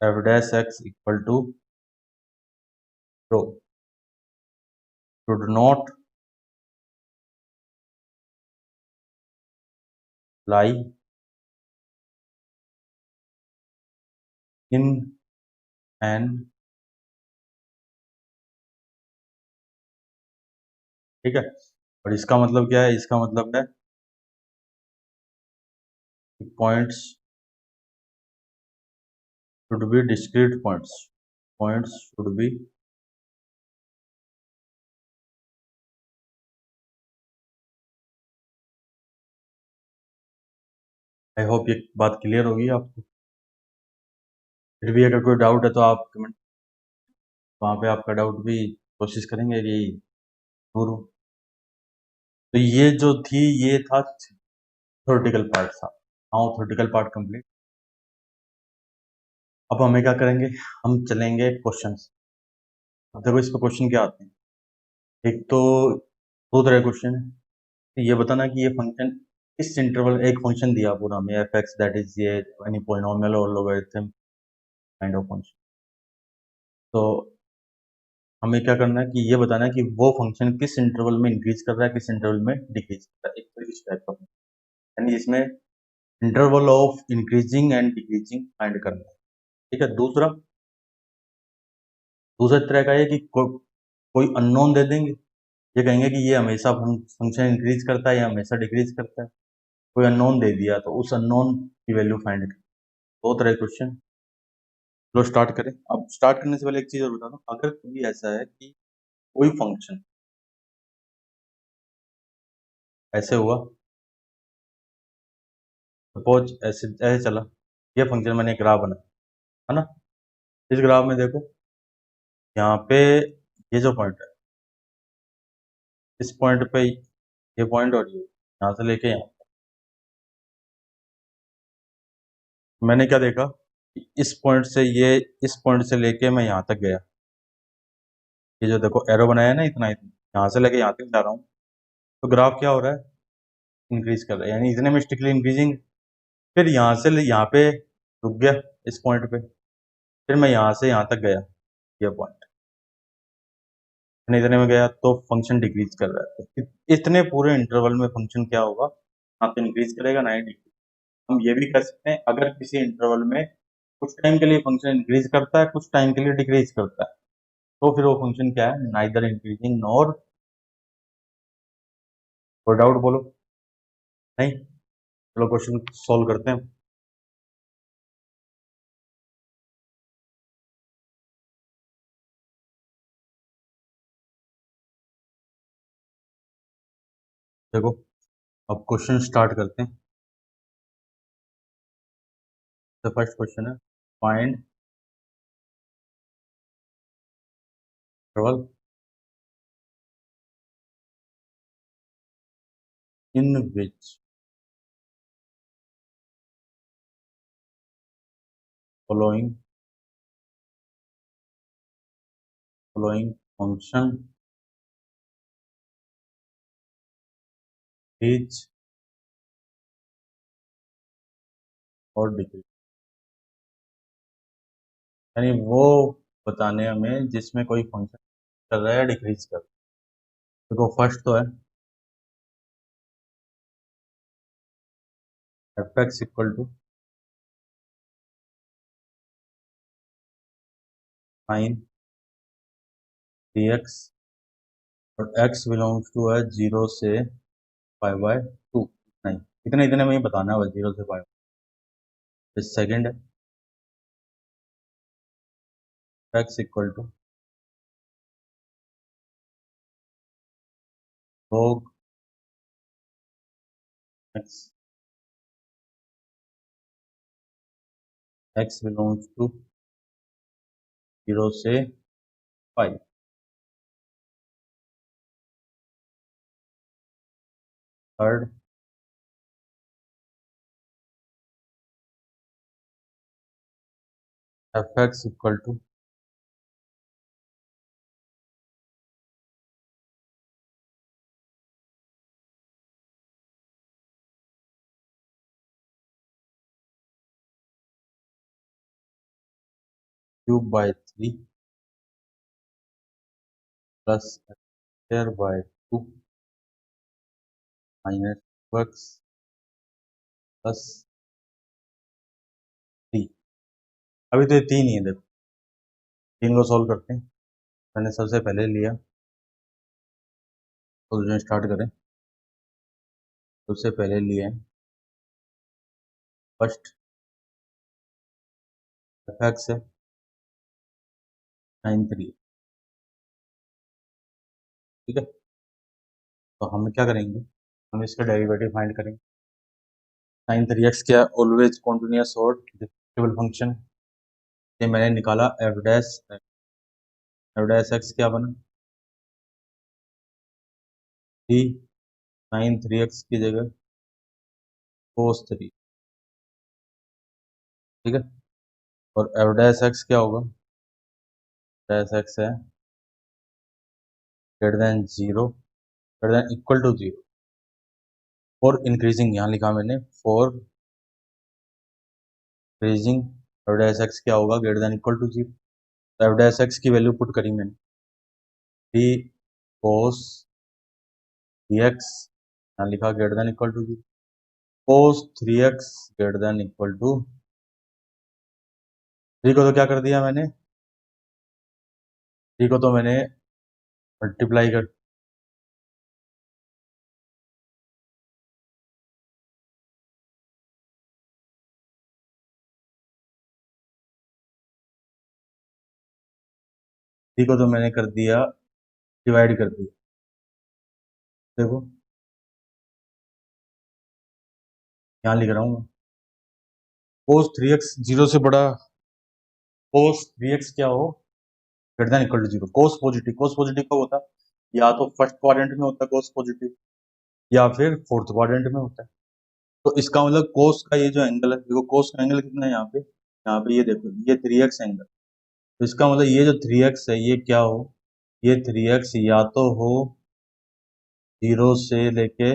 f dash x equal to 0 should not lie in an, ठीक है। और इसका मतलब क्या है, इसका मतलब है points should be discrete points should be I hope ये बात क्लियर होगी आपको। फिर भी अगर कोई डाउट है तो आप कमेंट, वहाँ पे आपका डाउट भी कोशिश करेंगे कि दूर हो। तो ये जो थी ये था थ्योरेटिकल पार्ट था। हाँ, थ्योरेटिकल पार्ट कंप्लीट। अब हमें क्या करेंगे, हम चलेंगे क्वेश्चंस। अब देखो इस पर क्वेश्चन क्या आते हैं। एक तो दो तरह क्वेश्चन है, ये बताना कि ये फंक्शन किस इंटरवल, एक फंक्शन दिया पूरा में एफ एक्स दैट इज ये एनी पोलिनोमियल और लोगरिथम काइंड ऑफ फंक्शन। तो हमें क्या करना है कि ये बताना है कि वो फंक्शन किस इंटरवल में इंक्रीज कर रहा है, किस इंटरवल में डिक्रीज कर रहा है, एक तो इस टाइप का, यानी इसमें interval of increasing and decreasing find करना है। ठीक है, दूसरा दूसरा तरह का है कि कोई अननोन दे देंगे, ये कहेंगे कि ये हमेशा फंक्शन इंक्रीज करता है या हमेशा डिक्रीज करता है। कोई अननोन दे दिया तो उस अननोन की वैल्यू फाइंड करें। दो तरह क्वेश्चन। लो स्टार्ट करें। अब स्टार्ट करने से पहले एक चीज और बता दूं, अगर कभी ऐसा है कि कोई फंक्शन ऐसे हुआ, सपोज ऐसे ऐसे चला, ये फंक्शन मैंने एक ग्राफ बनाया है ना, इस ग्राफ में देखो यहाँ पे ये जो पॉइंट है, इस पॉइंट पे ये पॉइंट और ये यहाँ से लेके यहाँ, मैंने क्या देखा, इस पॉइंट से ये, इस पॉइंट से लेके मैं यहाँ तक गया, ये जो देखो एरो बनाया है ना, इतना इतना यहाँ से लेके यहाँ तक जा रहा हूँ, तो ग्राफ क्या हो रहा है, इंक्रीज कर रहा है, यानी इतने में स्ट्रिक्टली इंक्रीजिंग। फिर यहाँ से यहाँ पे रुक गया इस पॉइंट पे, फिर मैं यहाँ से यहाँ तक गया, ये पॉइंट इतने में गया तो फंक्शन डिक्रीज कर रहा है। तो इतने पूरे इंटरवल में फंक्शन क्या होगा, ना तो इंक्रीज करेगा ना ही डिक्रीज। हम ये भी कर सकते हैं, अगर किसी इंटरवल में कुछ टाइम के लिए फंक्शन इंक्रीज करता है, कुछ टाइम के लिए डिक्रीज करता है, तो फिर वो फंक्शन क्या है, नाइदर इंक्रीजिंग नॉर, कोई डाउट बोलो? नहीं? चलो क्वेश्चन सॉल्व करते हैं। देखो अब क्वेश्चन स्टार्ट करते हैं। तो फर्स्ट क्वेश्चन है, find interval in which following function is और डिक्रीज, यानी वो बताने हमें जिसमें कोई फंक्शन कर रहा है या डिक्रीज कर रहा है। देखो फर्स्ट तो है f x equal to sine 3x और x बिलोंग्स टू है 0 से 5/2। नहीं, इतने इतने में ही बताना है 0 से 5। सेकेंड है x equal to log x belongs to 0 से 5। Third f x equal to cube by 3 plus x square by 2 minus x plus 3। अभी तो ये 3 ही है, देखो 3 को सॉल्व करते हैं। मैंने सबसे पहले लिया, तो जो स्टार्ट करें सबसे पहले लिए फर्स्ट एफ एक्स है 93, ठीक है। तो हम क्या करेंगे, हम इसका डेरिवेटिव फाइंड करेंगे। साइन 3x क्या ऑलवेज कॉन्टिन्यूस और डिफरेंशिएबल फंक्शन। ये मैंने निकाला एफ डैश एक्स क्या बना 3 साइन 3x की जगह कोस 3, ठीक है। और एफ डैश एक्स क्या होगा, डैश एक्स है greater than 0 greater than equal to 0 for increasing, यहाँ लिखा मैंने for increasing f dash x क्या होगा ग्रेटर देन इक्वल टू 0। तो एफ डैश एक्स की वैल्यू पुट करी मैंने 3 कोस 3x, यहाँ लिखा greater than equal to 0। Cos 3x greater than equal to 3 को तो क्या कर दिया मैंने, 3 को तो मैंने मल्टीप्लाई कर, थ्री को तो मैंने कर दिया डिवाइड कर दिया। देखो यहाँ लिख रहा हूँ कोस 3x 0 से बड़ा, कोस 3x क्या हो greater than equal to 0। Cos positive कब होता है, या तो फर्स्ट क्वाड्रेंट में होता है कोस पॉजिटिव, या फिर फोर्थ क्वाड्रेंट में होता है। तो इसका मतलब कोस का ये जो एंगल है, देखो कोस का एंगल कितना है यहाँ पे ये देखो ये 3x एंगल। तो इसका मतलब ये जो 3x है ये क्या हो, ये 3x या तो हो 0 से लेके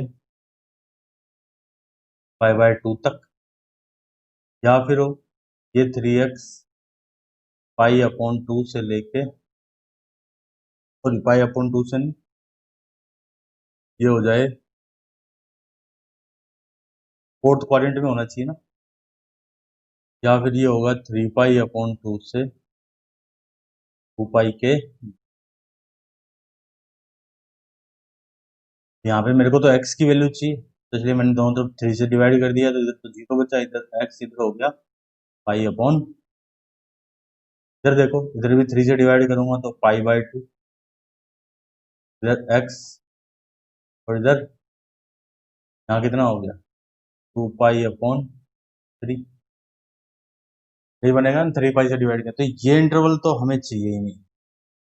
5/2 तक, या फिर हो ये 3x π/2 से लेके, सॉरी π/2 से नहीं, ये हो जाए फोर्थ क्वाड्रेंट में होना चाहिए ना, या फिर ये होगा 3π/2 से 2π के। यहाँ पे मेरे को तो x की वैल्यू चाहिए, तो इसलिए मैंने दोनों तरफ 3 से डिवाइड कर दिया, तो इधर तो 0 बचा, इधर x इधर हो गया π/, इधर देखो इधर भी 3 से डिवाइड करूंगा तो π/2, इधर x और इधर यहाँ कितना हो गया 2π/3, ये बनेगा ना 3π से डिवाइड किया। तो ये इंटरवल तो हमें चाहिए ही नहीं,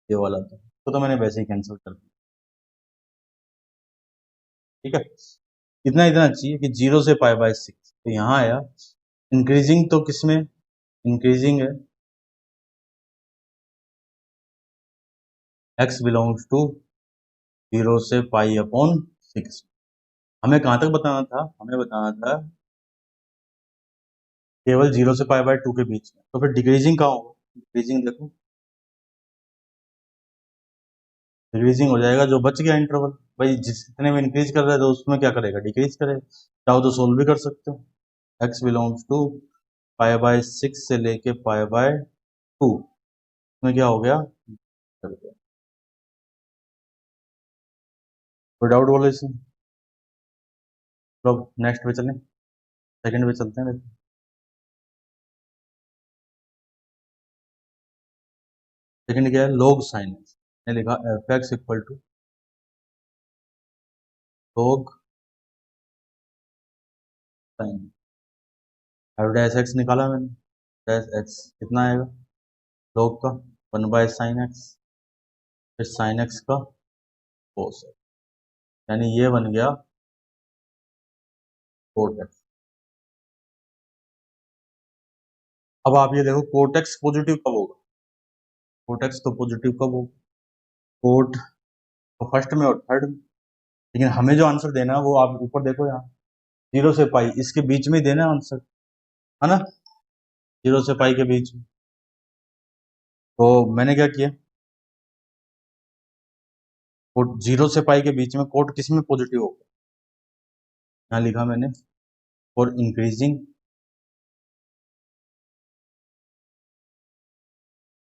ये वाला तो मैंने वैसे ही कैंसिल कर दिया, ठीक है। इतना इतना चाहिए कि 0 से पाई बाय 6। तो यहाँ आया इंक्रीजिंग, तो किसमें इंक्रीजिंग है, x बिलोंग्स टू 0 से पाई अपॉन 6। हमें कहाँ तक बताना था, हमें बताना था केवल 0 से पाई बाय 2 के बीच में। तो फिर डिक्रीजिंग कहाँ होगा, डिक्रीजिंग देखो, डिक्रीजिंग हो जाएगा जो बच गया इंटरवल। भाई जितने में इंक्रीज कर रहा है तो उसमें क्या करेगा, डिक्रीज करेगा। चाहो तो सोल्व भी कर सकते हो। x belongs to pi by 6 से लेके पाई बाय 2 में क्या हो गया, विदाउट बोले इसमें। तो नेक्स्ट पे चलें, सेकंड पे चलते हैं। सेकंड क्या है, log sin x। मैंने लिखा f x equal to log sin f dash x निकाला मैंने, डैश एक्स कितना आएगा, log का 1 बाय साइन एक्स, फिर साइन एक्स का कोस एक्स, यानी ये बन गया कोट एक्स। अब आप ये देखो कोट एक्स पॉजिटिव कब होगा, कोट एक्स तो पॉजिटिव कब होगा, कोट तो फर्स्ट में और थर्ड में। लेकिन हमें जो आंसर देना है वो आप ऊपर देखो, यहाँ 0 से पाई इसके बीच में देना है आंसर, है ना, 0 से पाई के बीच में। तो मैंने क्या किया, कोट 0 से पाई के बीच में कोट किस में पॉजिटिव होगा, यहाँ लिखा मैंने for increasing,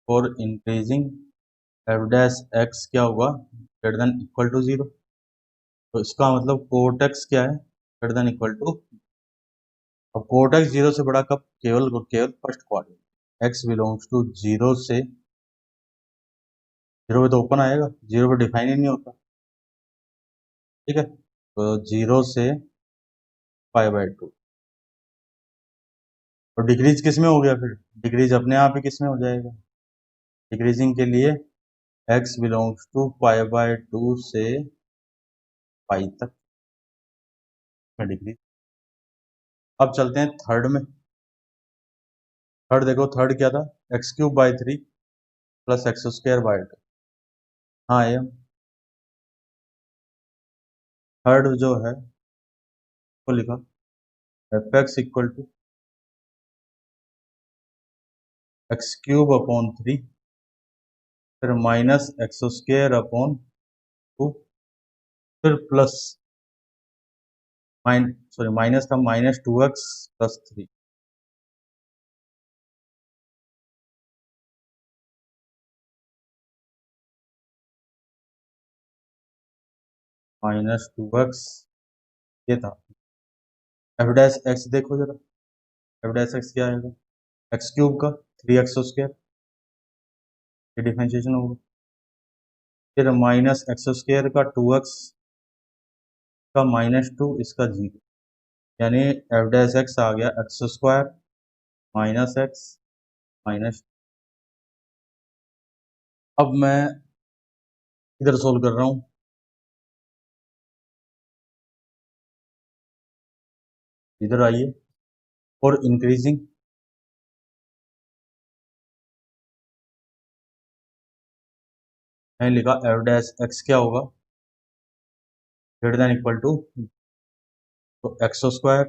for increasing f dash x क्या होगा, ग्रेटर देन इक्वल टू 0। तो इसका मतलब कोट एक्स क्या है, ग्रेटर देन इक्वल टू। अब कोट एक्स 0 से बड़ा कब, केवल केवल first quadrant. X belongs to 0 से, 0 पे तो ओपन आएगा, 0 पे डिफाइन ही नहीं होता, ठीक है। तो 0 से पाई बाय 2, और डिक्रीज किस में हो गया, फिर डिक्रीज अपने आप ही किस में हो जाएगा, डिक्रीजिंग के लिए x belongs to pi by 2 से पाई तक में डिक्रीज। अब चलते हैं थर्ड में। थर्ड देखो, थर्ड क्या था, x cube by 3 plus x square by 2। हाँ ये थर्ड जो है वो लिखा f x equal to x cube upon 3, फिर माइनस एक्स स्क्वायर अपॉन 2, फिर प्लस सॉरी माइनस था, minus 2x plus 3, minus 2x ये था। एफ डैश एक्स देखो जरा, एफ डैश एक्स क्या आएगा, एक्स क्यूब का 3x स्क्वायर, ये डिफरेंशिएशन होगा, फिर माइनस एक्स स्क्वायर का 2x का माइनस 2 इसका 0, यानी एफ डैश एक्स आ गया x square minus x minus. अब मैं इधर सोल्व कर रहा हूँ, इधर आइए, और इंक्रीजिंग मैंने लिखा एफ डैश एक्स क्या होगा, ग्रेटर देन इक्वल टू, तो x square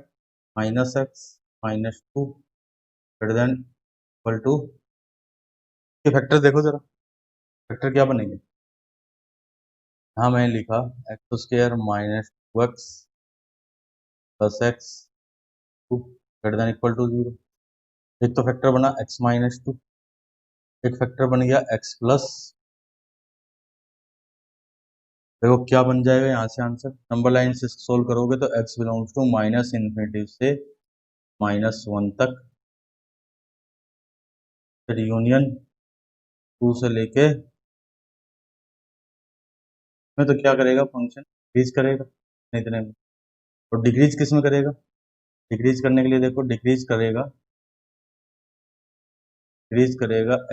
minus x minus 2 greater than equal to, ये फैक्टर देखो जरा, फैक्टर क्या बनेंगे। हाँ मैंने लिखा x square minus 2x plus x 2 greater than equal to 0। एक तो फैक्टर बना x माइनस 2, एक फैक्टर बन गया x प्लस, देखो क्या बन जाएगा यहाँ से आंसर, नंबर लाइन से सोल्व करोगे तो x बिलोंग्स टू माइनस इन्फिनिटी से माइनस 1 तक, फिर यूनियन 2 से लेके में, तो क्या करेगा फंक्शन डिक्रीज करेगा इतने में, और डिक्रीज किस में करेगा, डिक्रीज करने के लिए देखो डिक्रीज करेगा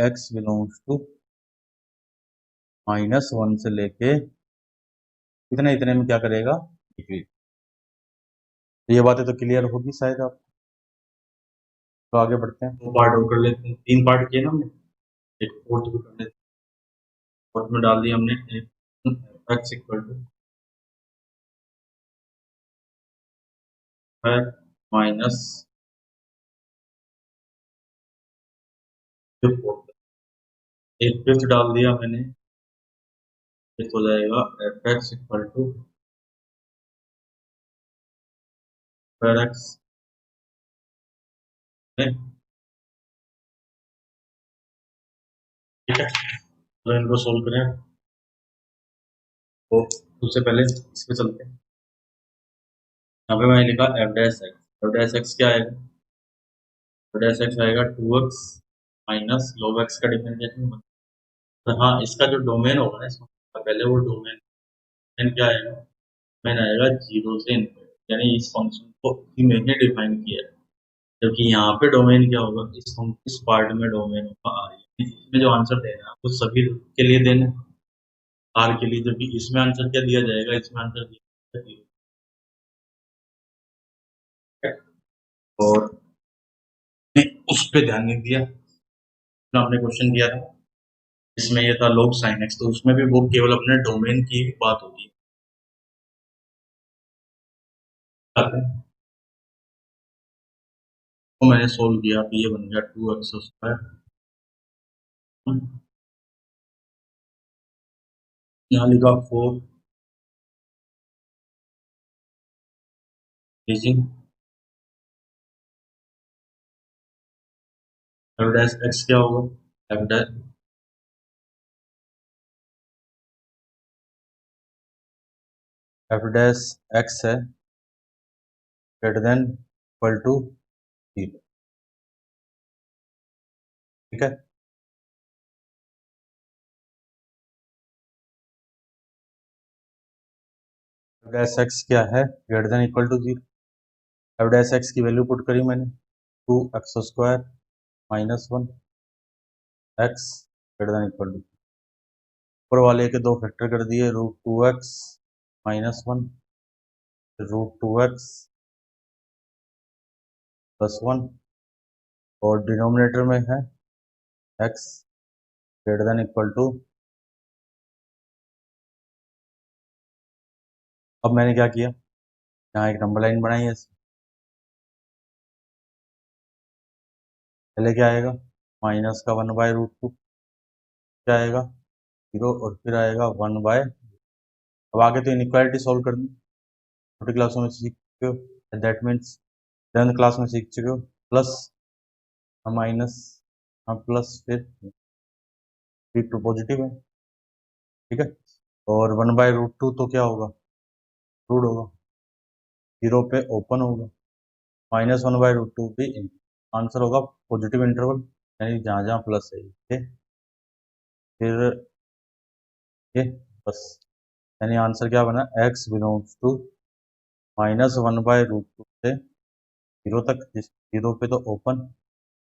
x बिलोंग्स टू माइनस 1 से लेके इतने इतने में क्या करेगा, डिक्रीज। तो ये बातें तो क्लियर होगी शायद आप। तो आगे बढ़ते हैं, 2 पार्ट और कर लेते हैं, 3 पार्ट किए ना हमने, एक फोर्थ भी कर लेते हैं। फोर्थ में डाल दिया हमने x equal to minus fourth, एक फिफ्थ डाल दिया मैंने, फिफ्थ हो जाएगा f x equal to square x. ठीक है, तो इनको सोल्व करें तो सबसे पहले इस पे चलते हैं। यहाँ पे मैंने लिखा F dash x, F dash x क्या आएगा, एफ डैश एक्स आएगा 2x माइनस log x का डिफरेंशिएशन। तो हाँ, इसका जो डोमेन होगा ना, इसमें पहले वो डोमेन क्या आएगा, डोमेन आएगा 0 से इनफिनिटी, यानी इस फंक्शन को इसी में ही डिफाइन किया है। जबकि यहाँ पे डोमेन क्या होगा, इस पार्ट में डोमेन होगा आर, इसमें जो आंसर देना है वो सभी के लिए देना है आर के लिए, जबकि इसमें आंसर क्या दिया जाएगा, इसमें आंसर दिया जाएगा 0। और उस पर ध्यान नहीं दिया, आपने क्वेश्चन किया था इसमें ये था log sin x, तो उसमें भी वो केवल अपने डोमेन की बात होगी। तो मैंने सोल्व किया तो ये बन गया 2x²। यहाँ लिखा 4 लीजिंग एफ डैश एक्स क्या होगा, एफ डैश एक्स है ग्रेटर देन इक्वल टू 0। ठीक है, एफ डैश एक्स क्या है, greater than equal to 0। F dash x की वैल्यू पुट करी मैंने 2x² minus 1 x greater than equal to, ऊपर वाले के 2 फैक्टर कर दिए, √2x माइनस 1 √2x प्लस 1, और डिनोमिनेटर में है x greater than equal to. अब मैंने क्या किया, यहाँ एक नंबर लाइन बनाई है, पहले क्या आएगा, माइनस का 1/√2 क्या आएगा 0, और फिर आएगा 1/। अब आगे तो इनइक्वालिटी सॉल्व करनी, छोटी क्लासों में सीख चुके हो, दैट मीन्स 11th क्लास में सीख चुके हो, प्लस माइनस, हाँ प्लस, फिर टू पॉजिटिव है। ठीक है, और 1/√2 तो क्या होगा, रूट होगा, 0 पे ओपन होगा, -1/√2 भी आंसर होगा पॉजिटिव इंटरवल, यानी जहाँ जहाँ प्लस है ये, फिर ये बस, यानी आंसर क्या बना, x बिलोंग्स टू -1/√2 से 0 तक, 0 पे तो ओपन,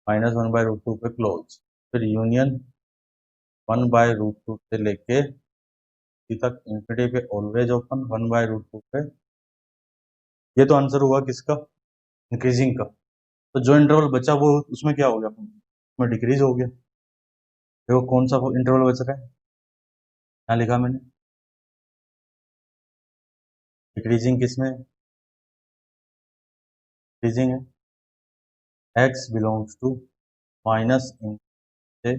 -1/√2 पे क्लोज, फिर यूनियन 1/√2 से लेके तक इंफिनिटी पे ऑलवेज ओपन, 1/√2 पे। ये तो आंसर हुआ किसका, इंक्रीजिंग का। तो जो इंटरवल बचा वो उसमें क्या हो गया, उसमें डिक्रीज हो गया। देखो कौन सा इंटरवल बच रहा है, यहाँ लिखा मैंने, डिक्रीजिंग किसमें, डिक्रीजिंग है, x बिलोंग्स टू माइनस से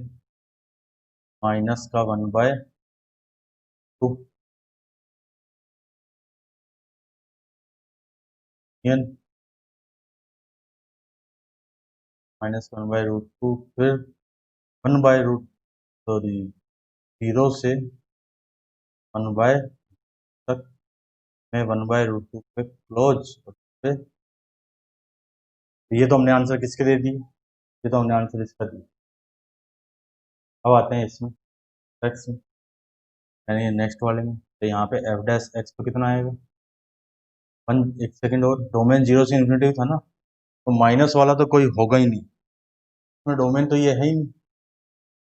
माइनस का 1/2 -1/√2, फिर 1/√, सॉरी 0 से 1 तक में 1/√2 पे क्लोज, पे। ये तो हमने आंसर किसके दे दिए, ये तो हमने आंसर इसका दिया। अब आते हैं इसमें एक्स में, यानी नेक्स्ट वाले में, तो यहाँ पे एफ डैश एक्स पे कितना आएगा, एक सेकंड, और डोमेन 0 से इन्फिनिटी था ना, तो माइनस वाला तो कोई होगा ही नहीं, इसमें डोमेन तो ये है ही नहीं,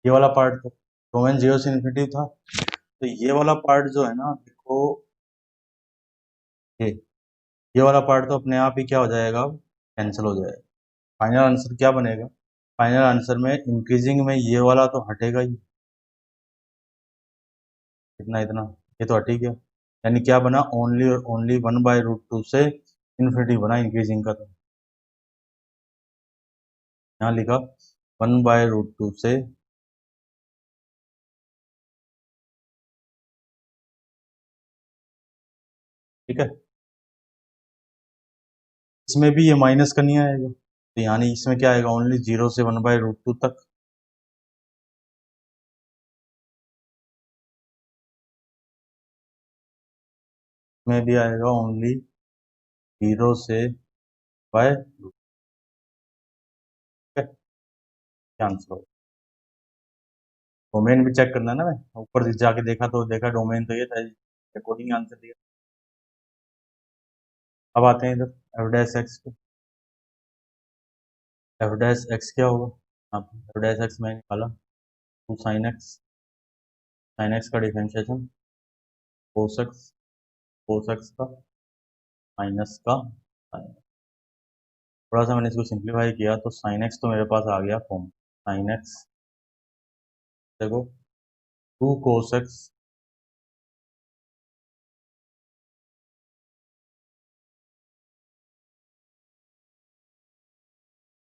ये वाला पार्ट तो डोमेन 0 से इन्फिनिटी था, तो ये वाला पार्ट जो है ना, देखो ये ये वाला पार्ट तो अपने आप ही क्या हो जाएगा, कैंसिल हो जाएगा। फाइनल आंसर क्या बनेगा, फाइनल आंसर में इंक्रीजिंग में ये वाला तो हटेगा ही, इतना इतना, ये तो हट ही गया। यानी क्या बना, ओनली और ओनली 1/√2 से इन्फिनिटी बना इंक्रीजिंग का। तो यहाँ लिखा 1/√2 से, ठीक है। इसमें भी ये माइनस का नहीं आएगा, तो यानी इसमें क्या आएगा, ओनली 0 से 1/√2 तक। में भी आएगा ओनली 0 से बाय, आंसर हो। डोमेन भी चेक करना है ना, मैं ऊपर जाके देखा तो देखा डोमेन तो ये था, अकॉर्डिंग आंसर दिया। अब आते हैं इधर एफ डैश एक्स पे। एफ डैश एक्स क्या होगा, एफ डैश एक्स मैंने निकाला, टू साइन एक्स का डिफरेंशिएशन कोस एक्स का माइनस का sin। थोड़ा सा मैंने इसको सिंप्लीफाई किया तो साइन एक्स तो मेरे पास आ गया फॉर्म, साइन एक्स देखो 2 कोस एक्स,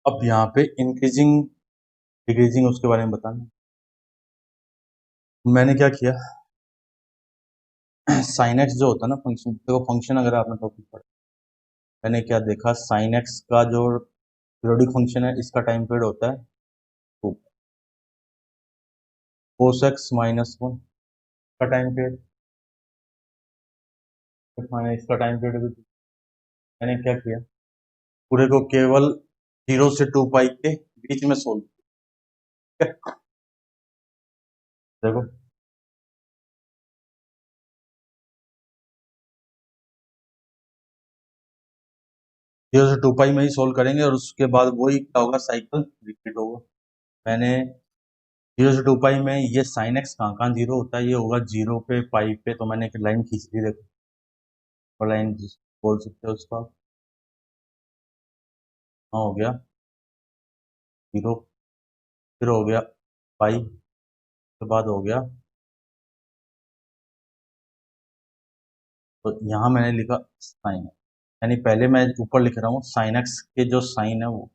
अब यहाँ पे इंक्रीजिंग डिक्रीजिंग उसके बारे में बताना। मैंने क्या किया, साइन एक्स जो होता है ना फंक्शन, देखो फंक्शन अगर आपने टॉपिक पढ़ा, मैंने क्या देखा, साइन एक्स का जो पीरियोडिक फंक्शन है इसका टाइम पीरियड होता है 2, कोस एक्स -1 का टाइम पीरियड, मैंने इसका टाइम पीरियड भी, मैंने क्या किया, पूरे को केवल 0 से 2 पाई के बीच में सोल्व किया। देखो 0 से 2 पाई में ही सोल्व करेंगे और उसके बाद वही क्या होगा, साइकिल रिपीट होगा। मैंने 0 से 2 पाई में ये साइन एक्स कहाँ कहाँ 0 होता है, ये होगा 0 पे पाई पे, तो मैंने एक लाइन खींच ली, देखो और लाइन बोल सकते हो उसका, हाँ हो गया 0, फिर हो गया पाई के बाद हो गया, तो यहाँ मैंने लिखा साइन, यानी पहले मैं ऊपर लिख रहा हूँ साइन एक्स के जो साइन है वो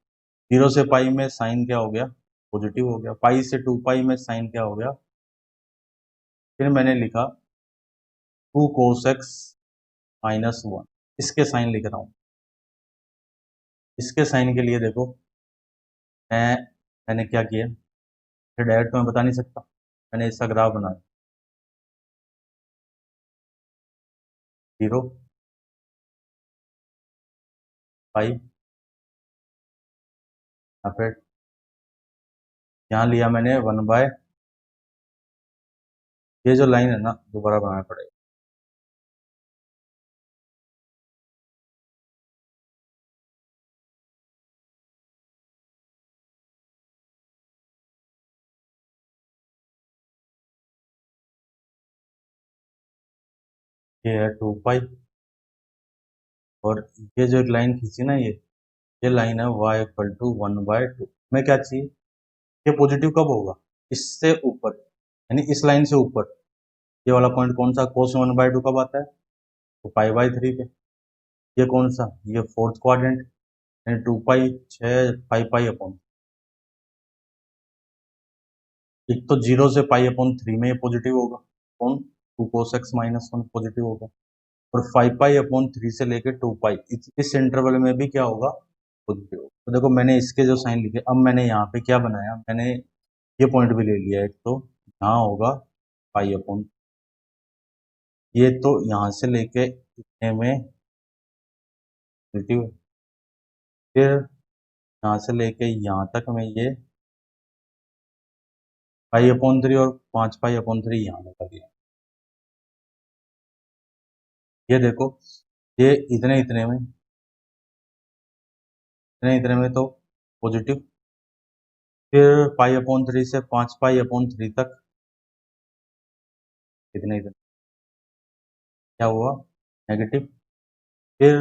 0 से पाई में साइन क्या हो गया, पॉजिटिव हो गया, पाई से 2 पाई में साइन क्या हो गया, फिर मैंने लिखा 2 कोस एक्स -1, इसके साइन लिख रहा हूँ। इसके साइन के लिए देखो मैं मैंने क्या किया, फिर डायरेक्ट तो मैं बता नहीं सकता, मैंने इसका ग्राफ बनाया 0 पाई, फिर यहाँ लिया मैंने 1/, ये जो लाइन है ना दोबारा बनाना पड़ेगा, ये है 2 पाई, और ये जो एक लाइन खींची ना ये लाइन है y = 1/2। मैं क्या चाहिए, ये पॉजिटिव कब होगा, इससे ऊपर, यानी इस लाइन से ऊपर, ये वाला पॉइंट कौन सा, कोस 1/2 कब आता है, तो पाई/3 पे। ये कौन सा, ये फोर्थ क्वाड्रेंट, यानी 2 पाई 6 पाई/3, एक तो 0 से पाई/3 में ये पॉजिटिव होगा, कौन, 2 कोस एक्स -1 पॉजिटिव होगा, और 5 पाई/3 से लेकर 2 पाई इस इंटरवल में भी क्या होगा, पॉजिटिव होगा। तो देखो मैंने इसके जो साइन लिखे, अब मैंने यहाँ पे क्या बनाया, मैंने ये पॉइंट भी ले लिया, एक तो यहाँ होगा पाई/, ये तो यहाँ से लेके इतने में पॉजिटिव, फिर यहाँ से लेके यहाँ तक में ये पाई/3 और 5 पाई/3 यहाँ लगा दिया। ये देखो ये इतने इतने में तो पॉजिटिव, फिर पाई/3 से 5 पाई/3 तक इतने इतने क्या हुआ, नेगेटिव, फिर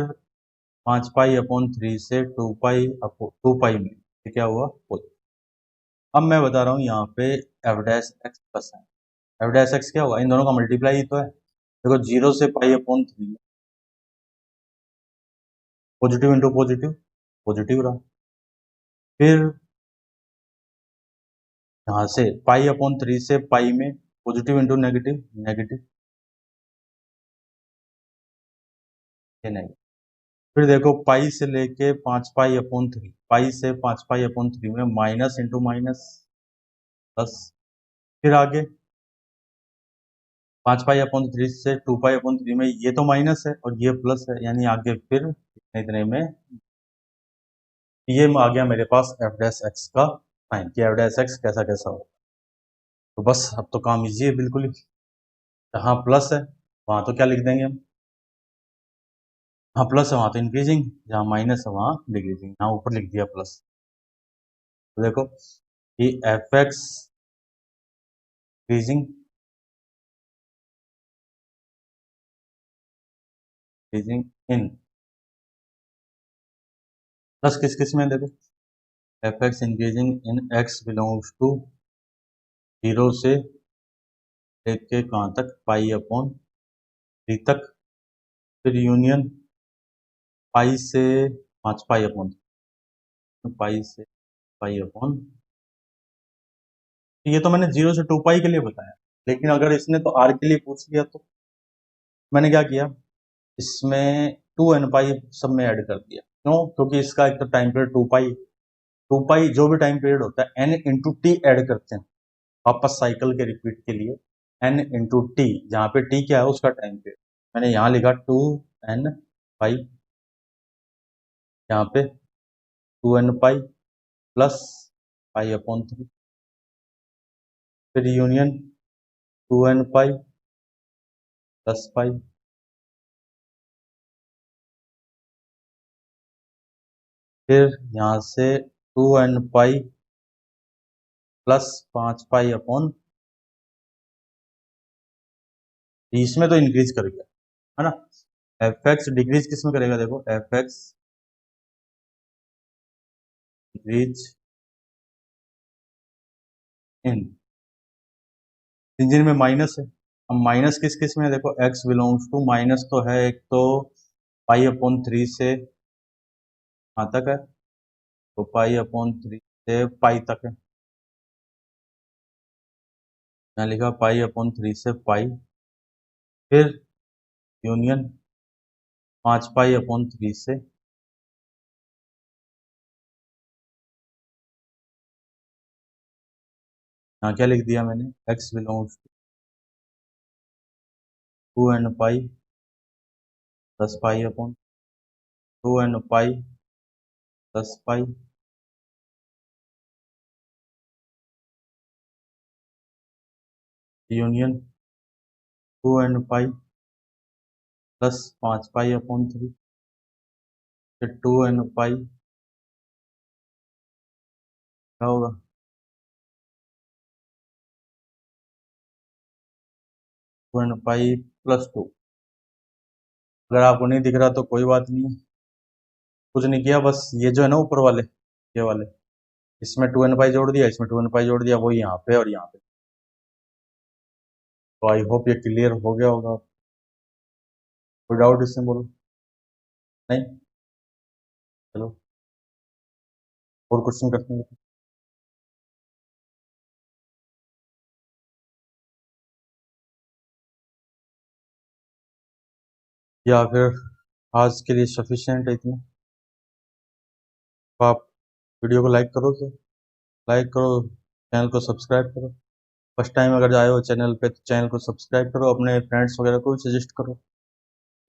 5π/3 से 2π में ये क्या हुआ पॉजिटिव। अब मैं बता रहा हूँ यहाँ पे f डैश एक्स प्लस है, f डैश एक्स क्या हुआ, इन दोनों का मल्टीप्लाई ही तो है। देखो 0 से π/3 पॉजिटिव इंटू पॉजिटिव पॉजिटिव रहा। फिर यहाँ से π/3 से पाई में पॉजिटिव इंटू नेगेटिव नेगेटिव, ये नेगेटिव। फिर देखो पाई से लेके 5π/3, पाई से 5π/3 में माइनस इंटू माइनस प्लस। फिर आगे 5π/3 से 2π/3 में ये तो माइनस है और ये प्लस है, यानी आगे फिर इतने में ये आ गया मेरे पास f डैश एक्स का साइन कि f डैश एक्स कैसा कैसा हो। तो बस अब तो काम इजी है बिल्कुल ही। जहाँ प्लस है वहां तो क्या लिख देंगे हम, हाँ प्लस है वहां तो इंक्रीजिंग, जहाँ माइनस है वहां डिक्रीजिंग, यहाँ ऊपर लिख दिया प्लस। तो देखो कि f x increasing increasing in plus किस किस में, देखो f x increasing in x belongs to 0 से लेके कहाँ तक π/3 तक। फिर यूनियन पाई से 5π/3, पाई से π/, ये तो मैंने 0 से 2π के लिए बताया, लेकिन अगर इसने तो r के लिए पूछ लिया तो मैंने क्या किया, इसमें 2n π सब में ऐड कर दिया। क्यों, क्योंकि इसका एक तो टाइम पीरियड 2π जो भी टाइम पीरियड होता है n इंटू टी ऐड करते हैं वापस साइकिल के रिपीट के लिए, n इंटू टी, जहाँ पे t क्या है उसका टाइम पीरियड। मैंने यहाँ लिखा 2n π, यहाँ पे 2n π प्लस π/3, फिर यूनियन 2n π प्लस पाई, फिर यहाँ से 2n π प्लस 5π/, इसमें तो इंक्रीज कर गया है ना। एफ एक्स डिक्रीज किस में करेगा, देखो एफ एक्स डिक्रीज इंजन में माइनस है। अब माइनस किस किस में है, देखो एक्स बिलोंग्स टू, माइनस तो है एक तो π/3 से कहाँ तक है, तो π/3 से पाई तक है, यहाँ लिखा π/3 से पाई। फिर यूनियन 5π/3 से, यहाँ क्या लिख दिया मैंने, x belongs to 2n π plus π/, 2n π plus pi, union 2n π plus 5π/3, फिर 2n π क्या होगा, 2n π प्लस 2। अगर आपको नहीं दिख रहा तो कोई बात नहीं, कुछ नहीं किया, बस ये जो है ना ऊपर वाले ये वाले, इसमें 2n π जोड़ दिया, इसमें 2n π जोड़ दिया, वो यहाँ पे और यहाँ पे। तो आई होप ये क्लियर हो गया होगा। कोई डाउट इसमें बोलो, नहीं, चलो और क्वेश्चन करते हैं। या फिर आज के लिए सफिशिएंट है इतना। तो आप वीडियो को लाइक करो, तो लाइक करो, चैनल को सब्सक्राइब करो। फर्स्ट टाइम अगर आए हो चैनल पे तो चैनल को सब्सक्राइब करो, अपने फ्रेंड्स वगैरह को भी सजेस्ट करो।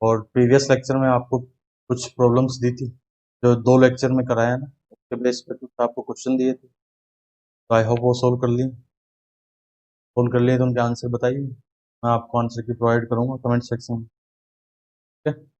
और प्रीवियस लेक्चर में आपको कुछ प्रॉब्लम्स दी थी, जो 2 लेक्चर में कराया ना, उसके बेस पे कुछ आपको क्वेश्चन दिए थे, तो आई होप वो सोल्व कर लिए तो उनके आंसर बताइए, मैं आपको आंसर की प्रोवाइड करूँगा कमेंट सेक्शन में। ठीक है।